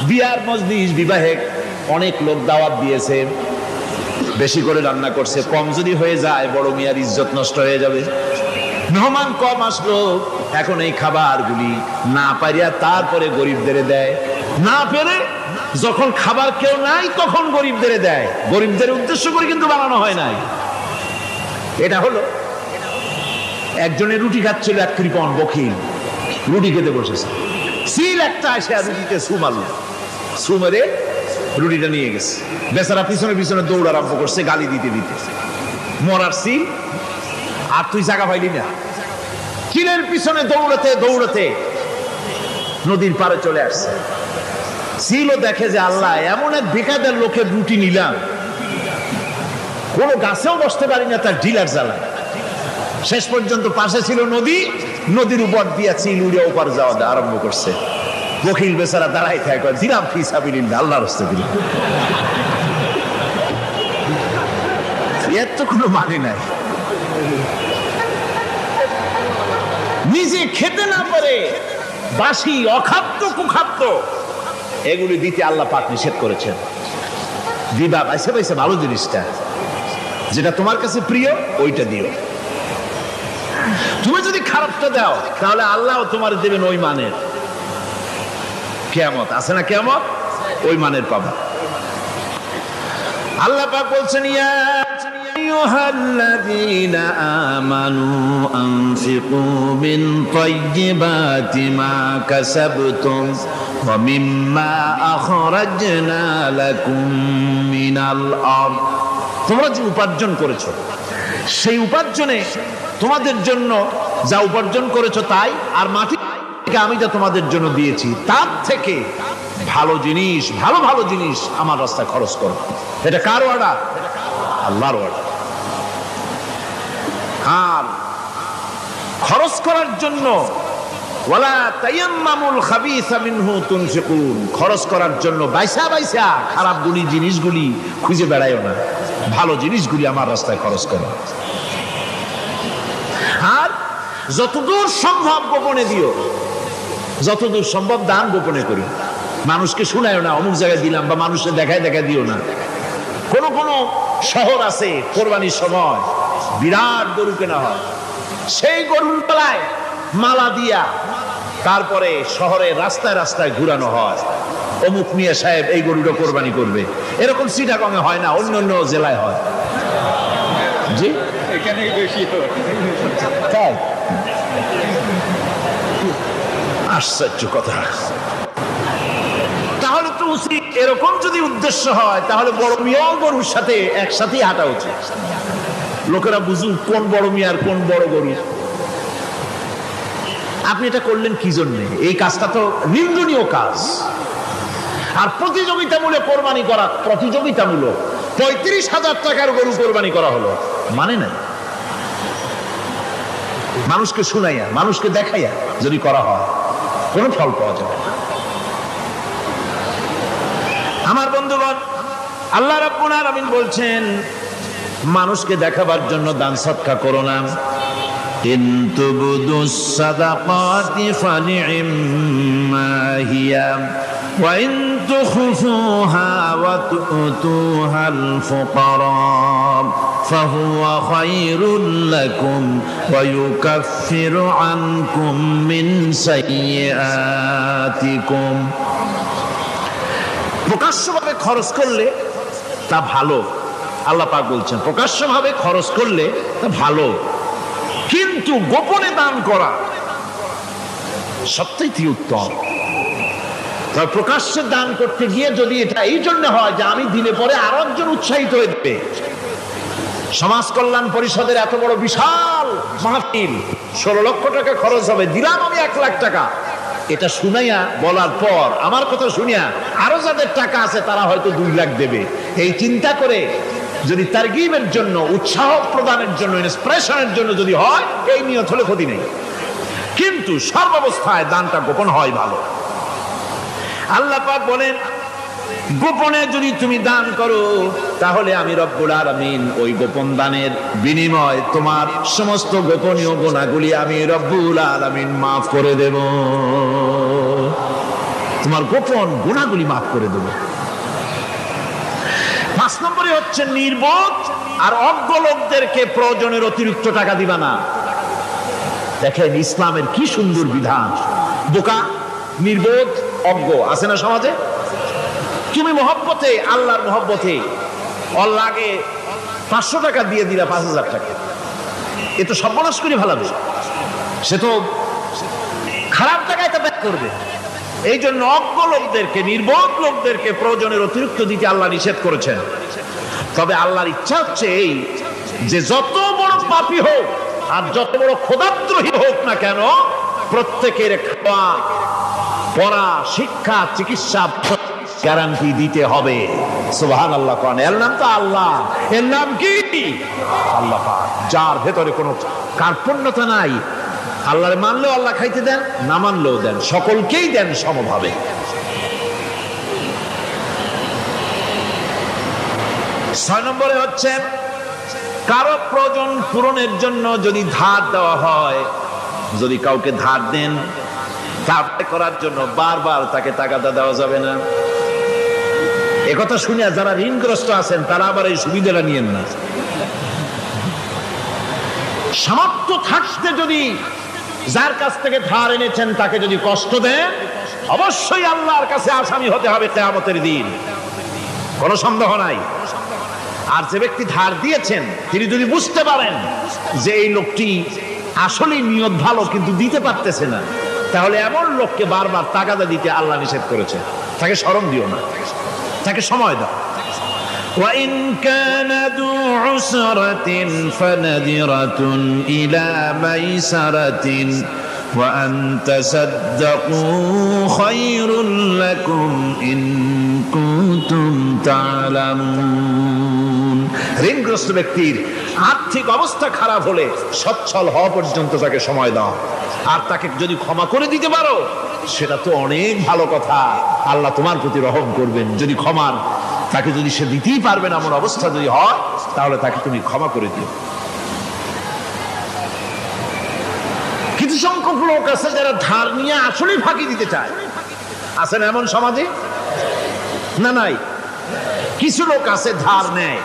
বিয়ার মজলিস, বিবাহে অনেক লোক দাওয়াত দিয়েছে, বেশি করে রান্না করছে, কম যদি হয়ে যায় বড় মিয়ার ইজ্জত নষ্ট হয়ে যাবে। মেহমান কম আসলো, এখন এই খাবারগুলি না পারিয়া তারপরে গরিবদের দেয়, না পেরে যখন খাবার কেউ নাই তখন গরিবদের দেয়। গরিবদের উদ্দেশ্য করে কিন্তু বানানো হয় নাই। এটা হলো একজনের রুটি খাচ্ছিল, এক কৃপণ বখিল রুটি খেতে বসেছে, সিল একটা আসে আর রুটিতে সু মারল, সু মেরে রুটিটা নিয়ে গেছে। বেচারা পিছনে পিছনে দৌড় আরম্ভ করছে, গালি দিতে দিতে। মরার সিল আর তুই জায়গা পাইলি না। চিলের পিছনে দৌড়াতে দৌড়াতে নদীর পাড়ে চলে আসছে। সিলও দেখে যে আল্লাহ, এমন এক বেকাদের লোকের রুটি নিলাম, কোনো গাছেও বসতে পারি না, তার ঢিলার জ্বালা। শেষ পর্যন্ত পাশে ছিল নদী, নদীর উপর দিয়া চিল উড়ে ওপার যাওয়া আরম্ভ করছে। বখিল বেচারা দাঁড়াই থাকে, দিলাম ফি সাবিলিল্লাহ, আল্লাহর রাস্তে দিলাম। এর তো কোনো মানে নাই। নিজে খেতে না পারে বাসি অখাদ্য কুখাদ্য এগুলি দিতে আল্লাহ পাক নিষেধ করেছেন। দিবা বাইসে বাইসে ভালো জিনিসটা, যেটা তোমার কাছে প্রিয় ওইটা দিও। তুমি যদি খারাপটা দাও তাহলে আল্লাহ তোমার দেবেন ওই মানের। কিয়ামত আছে না, কিয়ামত ওই মানের পাবা। আল্লাহ পাক বলছেন ইয়া আইয়ুহাল্লাযীনা আমানু আনফিকু মিন তাইয়্যিবাতি মা কাসাবতুম ওয়া মিম্মা আখরাজনা লাকুম মিনাল আরদ। তোমরা যে উপার্জন করেছো, সেই উপার্জনে তোমাদের জন্য যা উপার্জন করেছো তাই, আর মাটি থেকে আমি যা তোমাদের জন্য দিয়েছি তার থেকে ভালো জিনিস, ভালো ভালো জিনিস আমার রাস্তায় খরচ করো। এটা কার অর্ডার? আল্লাহর অর্ডার। আর খরচ করার জন্য ওয়ালা তায়াম্মামুল খাবিসা মিনহু তুনফিকুন, খরচ করার জন্য বাইসা বাইসা খারাপ জিনিসগুলি খুঁজে বেড়াইও না, ভালো জিনিসগুলি আমার রাস্তায় খরচ করো। আর যতদূর সম্ভব গোপনে দিও, যতদূর সম্ভব দান গোপনে করি। মানুষকে শুনায়ও না অমুক জায়গায় দিলাম, বা মানুষের দেখায় দিও না। কোন কোন শহর আছে কোরবানির সময় বিরাট গরু কেনা হয়, সেই গরুর তলায় মালা দিয়া তারপরে শহরে রাস্তায় রাস্তায় ঘুরানো হয়, অমুক মিয়া সাহেব এই গরুটা কোরবানি করবে। এরকম চিটাগংয়ে হয় না, অন্য অন্য জেলায় হয়। জি, এখানেই বেশি হয়। তাই আশ্চর্য কথা। তাহলে তো উচিত, এরকম যদি উদ্দেশ্য হয় তাহলে বড় মিয়া গরুর সাথে একসাথেই হাঁটা উচিত, লোকেরা বুঝুক কোন বড় মিয়া আর কোন বড় গরু। আপনি এটা করলেন কি জন্যে? এই কাজটা তো নিন্দনীয় কাজ। আর প্রতিযোগিতামূলক কোরবানি করা, প্রতিযোগিতামূলক 35,000 টাকার গরু কোরবানি করা হলো, মানে না। মানুষকে শুনাইয়া, মানুষকে দেখাইয়া যদি করা হয় কোনো ফল পাওয়া যাবে না। আমার বন্ধুগণ, আল্লাহ রাব্বুল আলামিন বলছেন মানুষকে দেখাবার জন্য দান সদকা করো না। ইন তুবদুস সাদাকাতি ফানি'ম্মা হিয়া ওয়া ইন তুখফুহা ওয়া তু'তুহাল ফুকারা ফাহুয়া খায়রুল লাকুম ওয়া ইউকাফিরু আনকুম মিন সাইয়্যাতিকুম। প্রকাশ্যভাবে খরচ করলে তা ভালো, আল্লাহ পাক বলছেন প্রকাশ্যভাবে খরচ করলে তা ভালো, কিন্তু গোপনে দান করা সবথেকে উত্তম। তবে প্রকাশ্যে দান করতে গিয়ে যদি এটা এই জন্য হয় যে আমি দিলে পরে আরো একজন উৎসাহিত হয়ে যাবে, সমাজ কল্যাণ পরিষদের এত বড় বিশাল মাহফিল, 16 লক্ষ টাকা খরচ হবে, দিলাম আমি 1 লাখ টাকা, এটা শুনাইয়া বলার পর আমার কথা শুনিয়া আরো যাদের টাকা আছে তারা হয়তো 2 লাখ দেবে, এই চিন্তা করে যদি তারগিবের জন্য, উৎসাহ প্রদানের জন্য, ইন্সপিরেশনের জন্য যদি হয়, এই নিয়ত হলে ক্ষতি নেই। কিন্তু সর্বাবস্থায় দানটা গোপন হয় ভালো। আল্লাহ পাক বলেন গোপনে যদি তুমি দান করো তাহলে আমি রব্বুল আলামিন ওই গোপন দানের বিনিময় তোমার সমস্ত গোপনীয় গুনাহগুলি আমি রব্বুল আলামিন মাফ করে দেব, তোমার গোপন গুনাহগুলি মাফ করে দেব। 5 নম্বরে হচ্ছে নির্বোধ আর অজ্ঞ লোকদেরকে প্রয়োজনের অতিরিক্ত টাকা দিবা না। দেখেন ইসলামের কি সুন্দর বিধান। বোকা, নির্বোধ, অজ্ঞ আছে না সমাজে? তুমি মহব্বতে, আল্লাহর মহব্বতে ওর লাগে 500 টাকা দিয়ে দিলা 5,000 টাকা, এ তো সর্বনাশ করে ফেলাবে, সে তো খারাপ টাকায় তা ব্যাক করবে। এই জন্য অজ্ঞ লোকদেরকে, নির্বোধ লোকদেরকে প্রয়োজনের অতিরিক্ত দিতে আল্লাহ নিষেধ করেছেন। তবে আল্লাহর ইচ্ছা হচ্ছে এই যে যত বড় পাপী হোক আর যত বড় খোদাদ্রোহী হোক না কেন, প্রত্যেকের খাওয়া, পড়া, শিক্ষা, চিকিৎসা গ্যারান্টি দিতে হবে। সুবহানাল্লাহ। কোন এর নাম তো আল্লাহ, এর নাম কি? আল্লাহ পাক, যার ভেতরে কোনো কার্পণ্যতা নাই। আল্লাহরে মানলেও আল্লাহ খাইতে দেন, না মানলেও দেন, সকলকেই দেন সমভাবে। 6 নম্বরে হচ্ছে কারো প্রয়োজন পূরণের জন্য যদি ধার দেওয়া হয়, যদি কাউকে ধার দেন, ধার করার জন্য বারবার তাকে টাকা দেওয়া যাবে না। একথা শুনিয়া যারা ঋণগ্রস্ত আছেন তারা আবার এই সুবিধাটা নিয়েন না। সামর্থ্য থাকতে যদি যার কাছ থেকে ধার এনেছেন তাকে যদি কষ্ট দেন, অবশ্যই আল্লাহর কাছে আসামি হতে হবে কিয়ামতের দিন, কোনো সন্দেহ নাই। আর যে ব্যক্তি ধার দিয়েছেন তিনি যদি বুঝতে পারেন যে এই লোকটি আসলেই নিয়ত ভালো কিন্তু দিতে পারতেছে না, তাহলে এমন লোককে বারবার তাগাদা দিতে আল্লাহ নিষেধ করেছে। তাকে শরম দিও না, তাকে সময় দাও। وَإِنْ كَانَ ذُو عُسْرَةٍ فَنَذِرَةٌ إِلَى مَيْسَرَةٍ وَأَنْ تَصَدَّقُوا خَيْرٌ لَكُمْ إِنْ كُنْتُمْ تَعْلَمُونَ। ঋণগ্রস্ত ব্যক্তির আর্থিক অবস্থা খারাপ হলে সচ্ছল হওয়া পর্যন্ত তাকে সময় দাও, আর তাকে যদি ক্ষমা করে দিতে পারো সেটা তো অনেক ভালো কথা। আল্লাহ তোমার প্রতি রহম করবেন। যদি ক্ষমার তাকে যদি সে দিতেই পারবে না এমন অবস্থা যদি হয়, তাহলে তাকে তুমি ক্ষমা করে দিও। কিছু সংখ্যক লোক আছে যারা ধার নিয়ে আসলেই ফাঁকি দিতে চায়, আছেন এমন সমাজে? না নাই? কিছু লোক আছে ধার নেয়,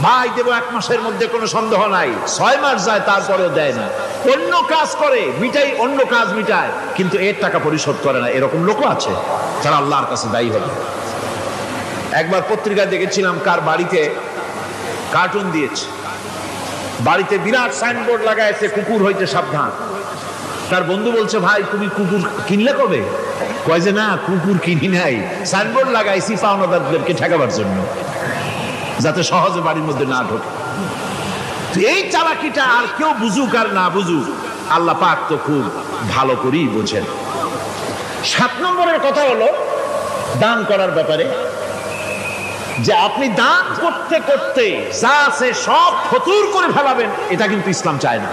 ভাই দেব 1 মাসের মধ্যে, কোনো সন্দেহ নাই। 6 মাস যায় তারপরেও দেয় না, অন্য কাজ করে মিটাই, অন্য কাজ মিটায়, কিন্তু এর টাকা পরিশোধ করে না। এরকম লোকও আছে, তারা আল্লাহর কাছে দায়ী হবে। একবার পত্রিকা দেখেছিলাম, কার বাড়িতে কার্টুন দিয়েছে, বাড়িতে বিরাট সাইনবোর্ড লাগাইছে, কুকুর হইতে সাবধান। তার বন্ধু বলছে, ভাই তুমি কুকুর কিনলে কবে? কয় যে না, কুকুর কিনি নাই, সাইনবোর্ড লাগাইছি পাওনাদারদেরকে ঠেকাবার জন্য, যাতে সহজে বাড়ির মধ্যে না ঢোকে। এই চালাকিটা আর কেউ বুঝুক আর না বুঝুক, আল্লাহ পাক তো খুব ভালো করেই বোঝেন। 7 নম্বরের কথা হলো দান করার ব্যাপারে, যে আপনি দান করতে করতে যা আছে সব ফতুর করে ফেলাবেন, এটা কিন্তু ইসলাম চায় না।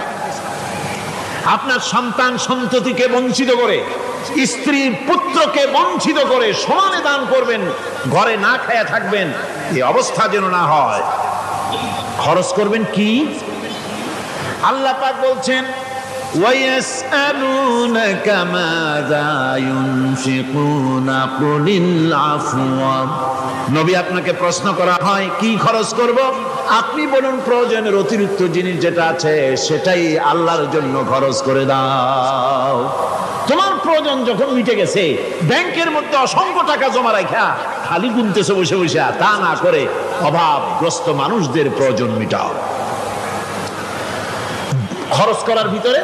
আপনার সন্তান সন্ততিকে বঞ্চিত করে, স্ত্রী পুত্রকে বঞ্চিত করে সমানে দান করবেন, ঘরে না খায়া থাকবেন, এই অবস্থা যেন না হয়। খরচ করবেন কি? আল্লাহ পাক বলছেন, وَيَسْأَلُونَكَ مَاذَا يُنْفِقُونَ قُلِ الْعَفْوَ। নবী আপনাকে প্রশ্ন করা হয় কি খরচ করব? আপনি বলুন প্রয়োজনের অতিরিক্ত জিনিস যেটা আছে সেটাই আল্লাহর জন্য খরচ করে দাও। তোমার প্রয়োজন যখন মিটে গেছে, ব্যাংকের মধ্যে অসংখ্য টাকা জমা রাখা খালি গুনতেছে বসে বসে, তা না করে অভাবগ্রস্ত মানুষদের প্রয়োজন মিটাও। খরচ করার ভিতরে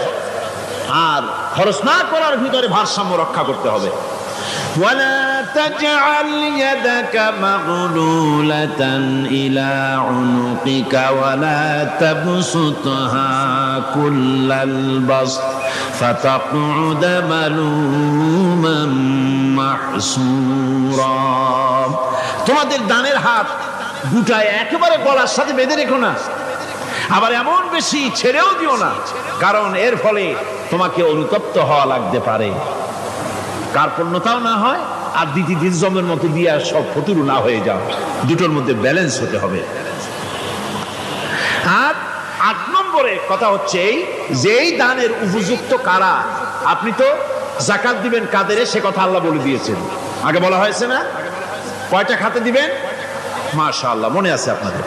আর খরচ না করার ভিতরে ভারসাম্য রক্ষা করতে হবে। ولا تجعل يدك مغلولة إلى عنقك ولا تبسطها كل البسط فتقعد ملوما محسورا। তোমাদের দানের হাত গুটায় একেবারে গলার সাথে বেঁধে রেখো না, আবার এমন বেশি ছেড়েও দিও না, কারণ এর ফলে তোমাকে অনুতপ্ত হওয়া লাগতে পারে, কার্পণ্যতাও না হয়, আর দ্বিতীয় জমের মতো দিয়ে সব ফতুরু না হয়ে যাও। দুটোর মধ্যে ব্যালেন্স হতে হবে। আর 8 নম্বরে কথা হচ্ছে এই যে এই দানের উপযুক্ত কারা। আপনি তো যাকাত দিবেন কাদের, সে কথা আল্লাহ বলে দিয়েছেন, আগে বলা হয়েছে না? কয়টা খাতে দিবেন? মাশাআল্লাহ, মনে আছে আপনাদের।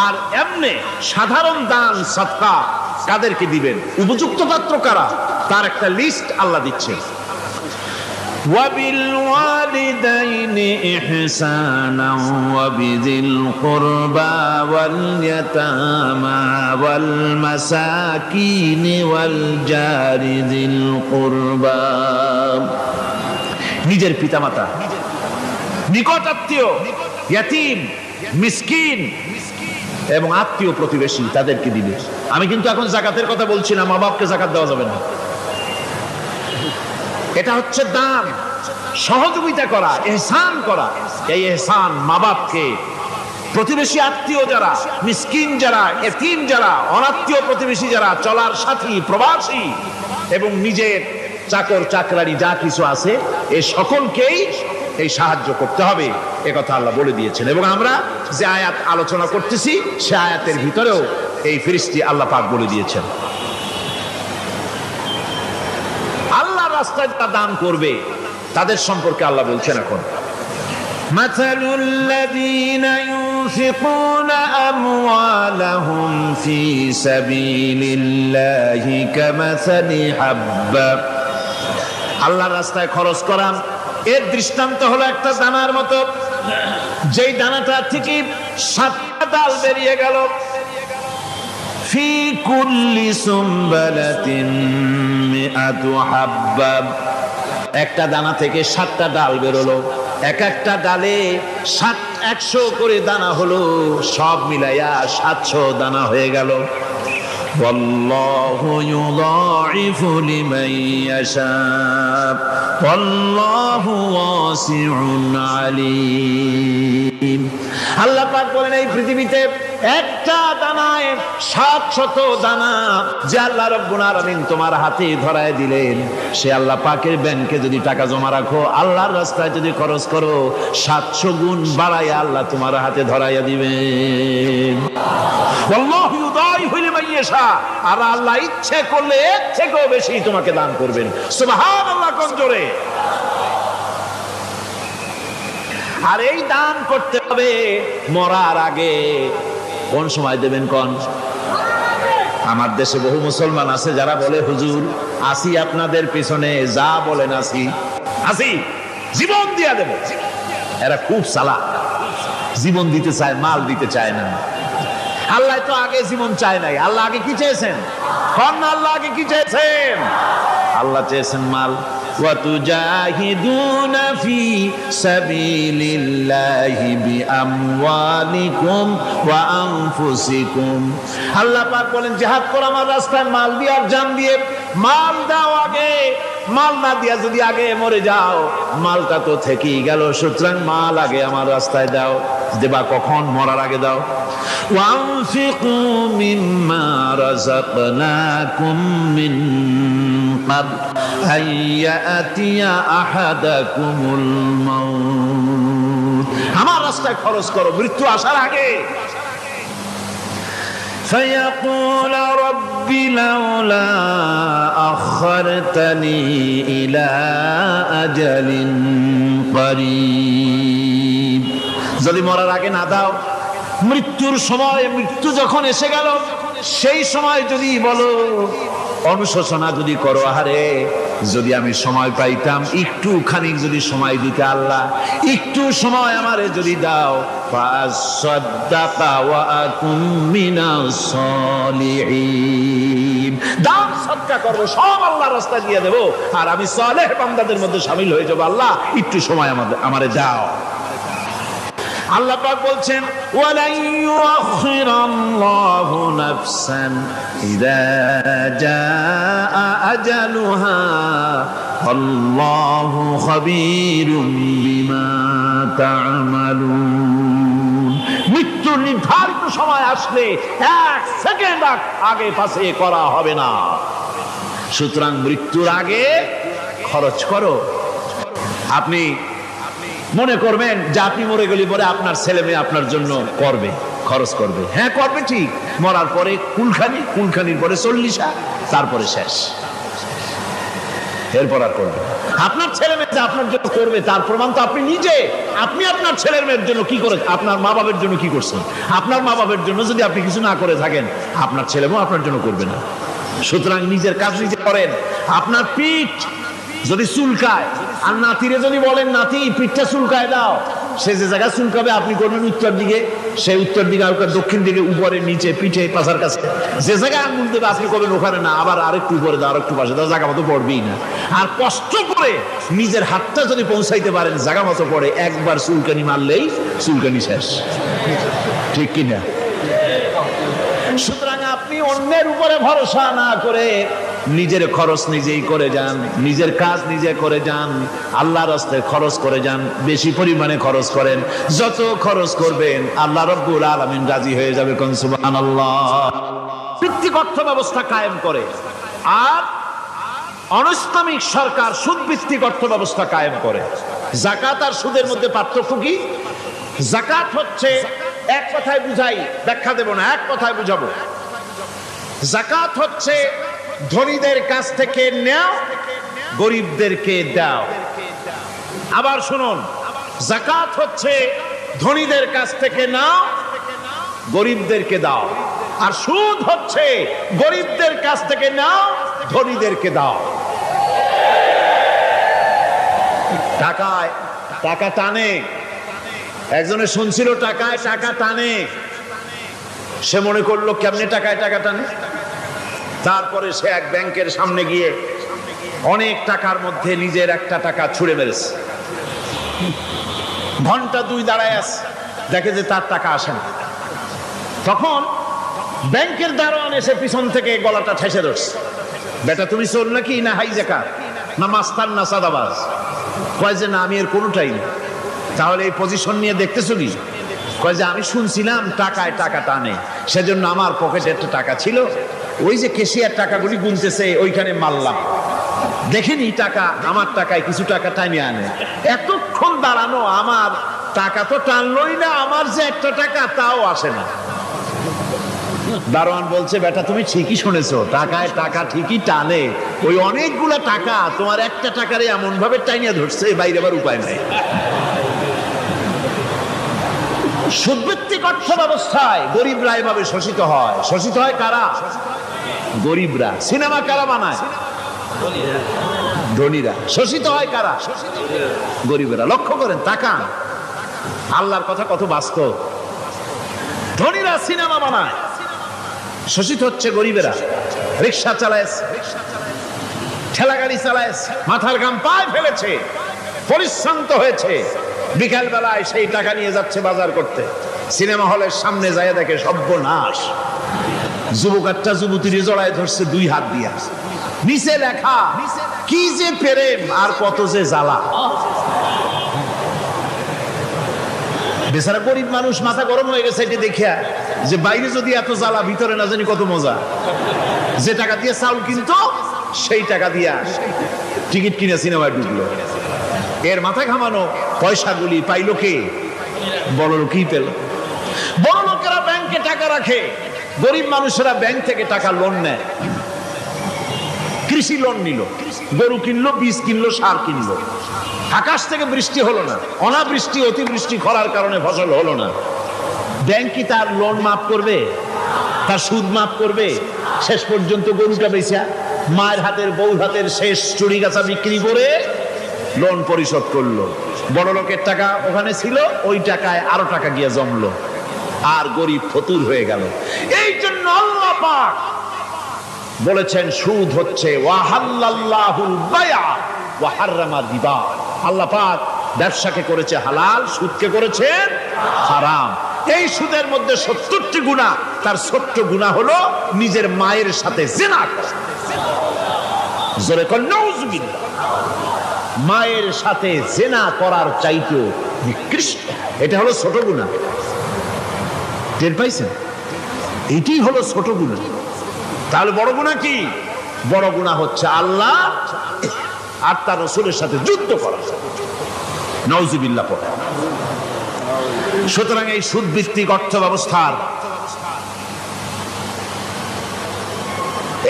আর এমনি সাধারণ দান সদকা কাদেরকে দিবেন, উপযুক্ত পাত্র কারা, তার একটা লিস্ট আল্লাহ দিচ্ছেন। وَبِالْوَالِدَيْنِ إِحْسَانًا وَبِذِي الْقُرْبَى وَالْيَتَامَى وَالْمَسَاكِينِ وَالْجَارِ ذِي الْقُرْبَى। নিজের পিতামাতা, নিকট আত্মীয়, ইয়াতীম, মিসকিন এবং আত্মীয় প্রতিবেশী, তাদেরকে দিবে। আমি কিন্তু এখন যাকাতের কথা বলছি না, মা বাপকে যাকাত দেওয়া যাবে না। এটা হচ্ছে দান, সহযোগিতা করা, ইহসান করা। এই ইহসান মা বাপকে, প্রতিবেশী আত্মীয় যারা, মিসকিন যারা, এতিম যারা, অনাত্মীয় প্রতিবেশী যারা, চলার সাথী, প্রবাসী এবং নিজের চাকর চাকরানি যা কিছু আছে, এই সকলকেই এই সাহায্য করতে হবে, এ কথা আল্লাহ বলে দিয়েছেন। এবং আমরা যে আয়াত আলোচনা করতেছি সে আয়াতের ভিতরেও এই ফিরিস্তি আল্লাহ পাক বলে দিয়েছেন। আল্লাহর রাস্তায় যারা দান করবে তাদের সম্পর্কে আল্লাহ বলছেন এখন, মাথালুল লাযীনা ইউনফিকুনা আমওয়ালাহুম ফী সাবিলিল্লাহি কামাসালি হাব্বা। আল্লাহর রাস্তায় খরচ করা এর দৃষ্টান্ত হলো একটা দানার মতো, যেই দানাটা থেকে 7টা ডাল বেরিয়ে গেল। ফি কুল্লি সুমবালাতিন মিআতু হাব্বা, একটা দানা থেকে 7টা ডাল বেরোলো, এক একটা ডালে 100 করে দানা হলো, সব মিলাইয়া 700 দানা হয়ে গেল। والله يضاعف لمن يشاء والله واسع عليم। আল্লাহ পাক বলেন এই পৃথিবীতে একটা দানায় 700 দানা যে আল্লাহ রাব্বুল আলামিন তোমার হাতে ধরায় দিলেন, সে আল্লাহ পাকের ব্যাংকে যদি টাকা জমা রাখো, আল্লাহর রাস্তায় যদি খরচ করো, 700 গুণ বাড়াইয়া আল্লাহ তোমার হাতে ধরাইয়া দিবেন। আল্লাহু ইউদাইফু লিমান ইয়াশা, আর আল্লাহ ইচ্ছে করলে এর থেকেও বেশি তোমাকে দান করবেন। সুবহানাল্লাহ, কোন জোরে। আর এই দান করতে হবে মরার আগে। কোন সময় দেবেন কোন? আমার দেশে বহু মুসলমান আছে যারা বলে হুজুর আসি আপনাদের পিছনে, যা বলেন আসি, জীবন দিয়া দেব। এরা খুব চালাক, জীবন দিতে চায়, মাল দিতে চায় না। আল্লাহ তো আগে জীবন চায় নাই, আল্লাহ আগে কি চেয়েছেন? আল্লাহ আগে কি চেয়েছেন? আল্লাহ চেয়েছেন মাল। وَتُجَاهِدُونَ فِي سَبِيلِ اللَّهِ بِأَمْوَالِكُمْ وَأَنفُسِكُمْ। আল্লাহ পাক বলেন জিহাদ করো আমার রাস্তায় মাল দিয়ে আর জান দিয়ে। মাল দাও আগে, মাল না দিয়া যদি আগে মরে যাও মালটা তো থেকেই গেল। সুতরাং মাল আগে আমার রাস্তায় দাও। দেবা কখন? মরার আগে দাও। وَأَنفِقُوا مِمَّا رَزَقْنَاكُم مِّن قَبْلِ أَن يَأْتِيَ أَحَدَكُمُ الْمَوْتُ। আমার রাস্তায় খরচ করো মৃত্যু আসার আগে। فيقول رب لولا أخرتني إلى أجل قريب। যদি মরার আগে না দাও, মৃত্যুর সময়, মৃত্যু যখন এসে গেল সেই সময় যদি বলো, অনুশোচনা যদি করো, আহারে যদি আমি সময় পাইতাম, একটু খানিক যদি সময় দিতে, আল্লাহ একটু সময় আমারে যদি দাও, ফাসাদদাকা ওয়া আকুম মিনাস সালিহিন। দান সদকা করব, সব আল্লাহর রাস্তায় দিয়ে দেব, আর আমি সালেহ বান্দাদের মধ্যে শামিল হয়ে যাব। আল্লাহ একটু সময় আমারে দাও। আল্লাহ পাক বলছেন ওয়ালাই ইউআখিরাল্লাহু নাফসান ইযা জাআ আজালুহা আল্লাহু খাবীরুম বিমা তা'মালুন। মৃত্যুর নির্ধারিত সময় আসলে এক সেকেন্ড আগে পাশে করা হবে না। সুতরাং মৃত্যুর আগে খরচ করো। আপনি মনে করবেন যে আপনি মরে গেলে পরে আপনার ছেলে মেয়ে আপনার জন্য করবে, খরচ করবে। হ্যাঁ করবে ঠিক, মরার পরে কুলখানির পরে 40, তারপরে শেষ, এরপর আর করবে। আপনার ছেলে মেয়ে যে আপনার জন্য করবে তার প্রমাণ তো আপনি নিজে। আপনি আপনার ছেলের মেয়ের জন্য কি করে, আপনার মা বাবার জন্য কি করছেন? আপনার মা বাবার জন্য যদি আপনি কিছু না করে থাকেন, আপনার ছেলে মেয়েও আপনার জন্য করবে না। সুতরাং নিজের কাজ নিজে করেন। আপনার পিঠ যদি চুলকায়, আর নাতিরে যদি বলেন নাতি পিঠটা চুলকায় দাও, সে যে জায়গায় চুলকাবে আপনি করবেন উত্তর দিকে, সে উত্তর দিকে, আর দক্ষিণ দিকে, উপরে নিচে, পিঠে, পাছার কাছে, যে জায়গায় আঙুল দেবে আপনি করবেন ওখানে না, আবার আরেকটু উপরে দাও, আরেকটু পাশে দাও, জায়গা মতো পড়বেই না। আর কষ্ট করে নিজের হাতটা যদি পৌঁছাইতে পারেন জায়গা মতো পড়ে, একবার চুলকানি মারলেই চুলকানি শেষ, ঠিক কিনা? সুতরাং আপনি অন্যের উপরে ভরসা না করে নিজের খরচ নিজেই করে যান, নিজের কাজ নিজে করে যান, আল্লাহর রাস্তায় খরচ করে যান, বেশি পরিমাণে খরচ করেন। যত খরচ করবেন আল্লাহ রাব্বুল আলামিন রাজি হয়ে যাবে। কোন সুবহানাল্লাহ। ভিত্তিক অর্থ ব্যবস্থা কায়েম করে, আর অনিসলামিক সরকার সুদ ভিত্তিক অর্থ ব্যবস্থা কায়েম করে। যাকাত আর সুদের মধ্যে পার্থক্য কি? যাকাত হচ্ছে, এক কথায় বুঝাই, ব্যাখ্যা দেব না, এক কথায় বুঝাবো। যাকাত হচ্ছে ধনীদের কাছ থেকে নেও, গরিবদেরকে দাও। আবার শুনুন, যাকাত হচ্ছে ধনীদের কাছ থেকে নাও, গরিবদেরকে দাও। আর সুদ হচ্ছে গরিবদের কাছ থেকে নাও, ধনীদেরকে দাও। টাকা টানে, একজনে শুনছিল টাকায় টাকা টানে, সে মনে করলো কেমনে টাকায় টাকা টানে। তারপরে সে এক ব্যাংকের সামনে গিয়ে অনেক টাকার মধ্যে নিজের একটা টাকা ছুঁড়ে মেরেছে। ঘন্টা 2 দাঁড়ায় আছে, দেখে যে তার টাকা আসে না। তখন ব্যাংকের দারোয়ান এসে পিছন থেকে গলাটা ঠেসে ধরছে, বেটা তুমি চোর নাকি, না হাইজাকার, না মাস্তান, না সাদাবাজ? কয় যে না, আমি এর কোনোটাই না। তাহলে এই পজিশন নিয়ে দেখতেছো কি? কয় যে আমি শুনছিলাম টাকায় টাকা টানে, সেজন্য আমার পকেটে একটা টাকা ছিল, ওই যে কেশিয়ার টাকাগুলি গুনতেছে ওইখানে মারলাম, দেখেনি টাকা, আমার টাকায় কিছু টাকা টাইনে আনে। এতক্ষণ দাঁড়ানো, আমার টাকা তো টানলই না, আমার যে একটা টাকা তাও আসে না। দারোয়ান বলছে, বেটা তুমি ঠিকই শুনেছো, টাকায় টাকা ঠিকই টানে, ওই অনেকগুলা টাকা তোমার একটা টাকারে এমন ভাবে টাইনিয়া ধরছে, বাইরে আবার উপায় নাই। সুদভিত্তিক অর্থ ব্যবস্থায় গরিবরা এভাবে শোষিত হয়। শোষিত হয় কারা? গরিবরা। সিনেমা কারা বানায়? ধনীরা। শোষিত হয় কারা? গরিবরা। লক্ষ্য করেন, তাকান, আল্লাহর কথা কত বাস্তব। ধনীরা সিনেমা বানায়, শোষিত হচ্ছে গরিবেরা। রিক্সা চালায়, ঠেলা গাড়ি চালায়, মাথার ঘাম পায়ে ফেলেছে, পরিশ্রান্ত হয়েছে, বিকাল বেলায় সেই টাকা নিয়ে যাচ্ছে বাজার করতে। সিনেমা হলের সামনে যায় দেখে সর্বনাশ, যুবক একটা যুবতীর জড়ায় ধরছে দুই হাত দিয়া, নিচে লেখা কি যে প্রেম আর কত যে জ্বালা। বেচারা গরিব মানুষ মাথা গরম হয়ে গেছে এটি দেখিয়া, যে বাইরে যদি এত জ্বালা, ভিতরে না জানি কত মজা। যে টাকা দিয়ে চাউল কিনতো সেই টাকা দিয়া টিকিট কিনে সিনেমায় ঢুকলো। এর মাথা ঘামানো পয়সাগুলি পাইলো কে? বড় লোকই পেল। বড় লোকেরা ব্যাংকে টাকা রাখে, গরিব মানুষেরা ব্যাংক থেকে টাকা লোন নেয়। কৃষি লোন নিল, গরু কিনলো, বীজ কিনলো, সার কিনলো। আকাশ থেকে বৃষ্টি হলো না, অনাবৃষ্টি অতিবৃষ্টি খরার কারণে ফসল হলো না। ব্যাংক কি তার লোন মাফ করবে? তার সুদ মাফ করবে? শেষ পর্যন্ত গরুটা বেচা, মায়ের হাতের বউ হাতের শেষ চুরি গাছা বিক্রি করে লোন পরিশোধ করলো। বড় লোকের টাকা ওখানে ছিল, ওই টাকায় আরো টাকা গিয়ে জমলো, আর গরিব ফতুর হয়ে গেল। এই জন্য আল্লাহ পাক বলেছেন সুদ হচ্ছে ওয়াহাল্লাল্লাহুল বায়আ ওয়া হাররামা রিবা। আল্লাহ পাক ব্যবসাকে করেছে হালাল, সুদকে করেছেন হারাম। এই সুদের মধ্যে 70টি গুনাহ, তার ছোট্ট গুনাহ হলো নিজের মায়ের সাথে জিনা করা। জোরে কর নাউযুবিল্লাহ। মায়ের সাথে জিনা করার চাইতেও নিকৃষ্ট, এটা হলো ছোট গুনাহ। টের পাইছেন? এটি হলো ছোট গুনাহ। তাহলে বড় গুনাহ কি? বড় গুনাহ হচ্ছে আল্লাহ আর তার রাসূলের সাথে যুদ্ধ করা। নাউযুবিল্লাহ পড়ে। সুতরাং এই সুদভিত্তিক অর্থ ব্যবস্থার,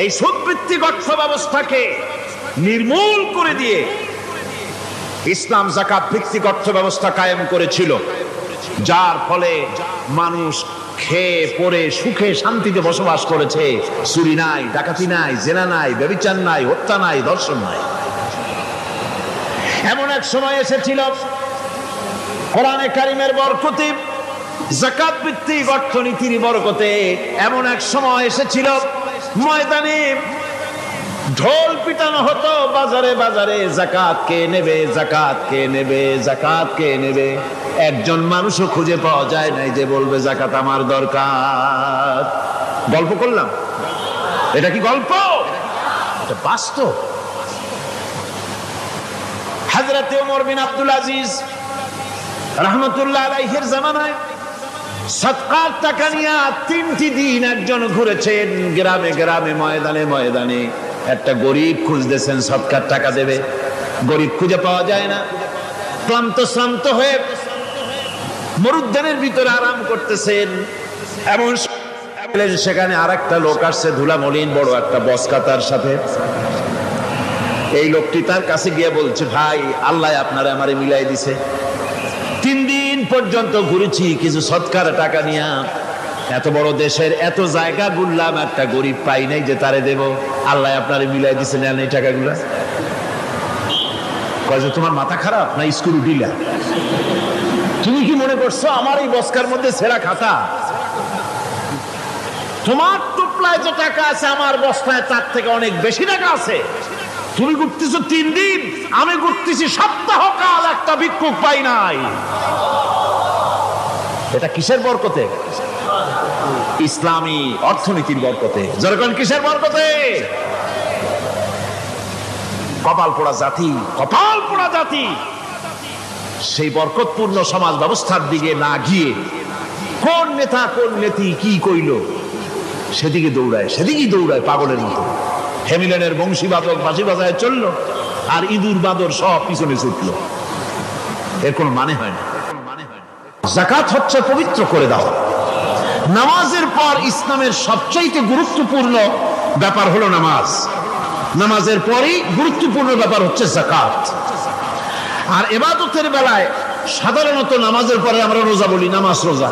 এই সুদভিত্তিক অর্থ ব্যবস্থাকে নির্মূল করে দিয়ে ইসলাম যাকাত ভিত্তিক অর্থ ব্যবস্থা কায়েম করেছিল, যার ফলে মানুষ খেয়ে পরে সুখে শান্তিতে বসবাস করেছে। চুরি নাই, ডাকাতি নাই, জেনা নাই, ব্যভিচার নাই, হত্যা নাই, ধর্ষণ নাই। এমন এক সময় এসেছিল কোরআনে কারিমের বরকতে, যাকাত ভিত্তিক অর্থনীতির বরকতে, এমন এক সময় এসেছিল ময়দানে ঢোল পিটানো হতো বাজারে বাজারে, যাকাত কে নেবে, যাকাত কে নেবে, যাকাত কে নেবে। একজন মানুষও খুঁজে পাওয়া যায় নাই যে বলবে যাকাত আমার দরকার। গল্প করলাম? এটা কি গল্প? এটা বাস্তব। হযরত ওমর বিন আব্দুল আজিজ রাহমাতুল্লাহ আলাইহির জামানায় সদকার টাকা নিয়ে 3টি দিন একজন ঘুরেছেন গ্রামে গ্রামে, ময়দানে ময়দানে। একটা গরিব খুঁজতেছেন সদকার টাকা দেবে, গরিব খুঁজে পাওয়া যায় না। ক্লান্ত শ্রান্ত হয়ে মরুদ্যানের ভিতরে আরাম করতেছেন, এমন সেখানে আর একটা লোক আসছে, ধুলা মলিন বড় একটা বস্কা তার সাথে। এই লোকটি তার কাছে গিয়ে বলছে, ভাই আল্লাহ আপনারে আমারে মিলাই দিছে, 3 দিন পর্যন্ত ঘুরেছি কিছু সদকার টাকা নিয়ে, এত বড় দেশের এত জায়গা ঘুরলাম, একটা গরিব পাই নাই যে তারে দেব, আল্লাহ আপনারে মিলাই দিছে, নেন এই টাকাগুলা। কয় যে তোমার মাথা খারাপ না স্কুল উঠিলা? তুমি কি মনে করছো আমার এই বস্কার মধ্যে ছেঁড়া খাতা? তোমার টুপলায় যে টাকা আছে আমার বস্তায় তার থেকে অনেক বেশি টাকা আছে। তুমি ঘুরতেছো 3 দিন, আমি ঘুরতেছি সপ্তাহ কাল, একটা ভিক্ষুক পাই নাই। এটা কিসের বরকতে? ইসলামী অর্থনীতির বরকতে। যখন কিসের বরকতে? কপাল পোড়া জাতি, কপাল পোড়া জাতি। সেই বরকতপূর্ণ সমাজ ব্যবস্থার দিকে না গিয়ে কোন নেতা কোন নেত্রী কি কইল সেদিকে দৌড়ায়, সেদিকেই দৌড়ায় পাগলের মতো। হেমিলেনের বংশীবাদক বাঁশি বাজায় চললো, আর ইঁদুর বাদর সব পিছনে ছুটলো। এর কোনো মানে হয় না। যাকাত হচ্ছে পবিত্র করে দেওয়া। নামাজের পর ইসলামের সবচাইতে গুরুত্বপূর্ণ ব্যাপার হলো নামাজ, নামাজের পরেই গুরুত্বপূর্ণ ব্যাপার হচ্ছে যাকাত। আর ইবাদতের বেলায় সাধারণত নামাজের পরে আমরা রোজা বলি, নামাজ রোজা,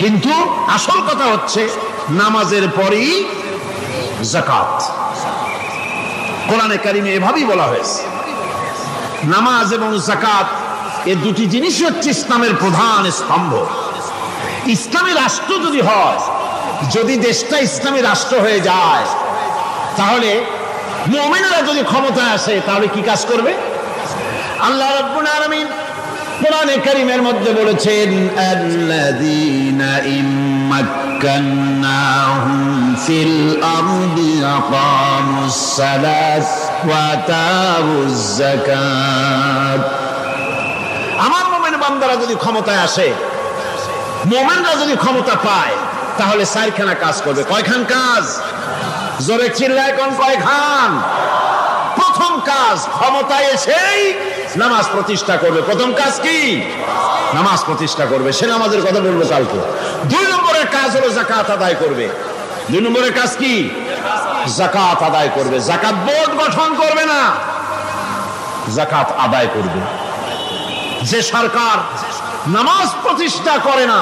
কিন্তু আসল কথা হচ্ছে নামাজের পরেই যাকাত। কোরআনে কারিমে এভাবেই বলা হয়েছে। নামাজ এবং যাকাত এই দুটি জিনিস হচ্ছে ইসলামের প্রধান স্তম্ভ। ইসলামী রাষ্ট্র যদি হয়, যদি দেশটা ইসলামী রাষ্ট্র হয়ে যায়, তাহলে মুমিনরা যদি ক্ষমতায় আসে তাহলে কি কাজ করবে? আল্লাহ রাব্বুল আলামিন কোরআনে কারীমের মধ্যে বলেছেন, আল্লাযীনা ইম্মাক্কান্নাহুম ফিল আরদি আকামুস সালাত ওয়া আতাউজ যাকাত। আমার মুমিন বান্দারা যদি ক্ষমতায় আসে, মুমিনরা যদি ক্ষমতা পায়, তাহলে চারখানা কাজ করবে। কয়খান কাজ? জোরে চিল্লায় কোন কয়খান? প্রথম কাজ, ক্ষমতায় এসেই নামাজ প্রতিষ্ঠা করবে। প্রথম কাজ কি? নামাজ প্রতিষ্ঠা করবে। সে নামাজের কথা বলবো কালকে। 2 নম্বরের কাজ হলো যাকাত আদায় করবে। 2 নম্বরের কাজ কি? যাকাত আদায় করবে। যাকাত বোর্ড গঠন করবে না, যাকাত আদায় করবে। যে সরকার নামাজ প্রতিষ্ঠা করে না,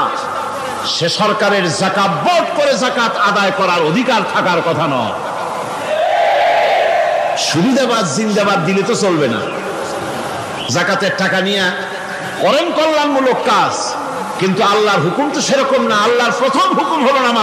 সে সরকারের যাকাত বোর্ড করে যাকাত আদায় করার অধিকার থাকার কথা নয়। সুবিধাবাদ জিন্দাবাদ দিলে তো চলবে না। যাকাতের টাকা নিয়ে করেন কল্যাণমূলক কাজ, কিন্তু আল্লাহর হুকুম তো সেরকম না। আল্লাহর প্রথম হুকুম হলো নামাজ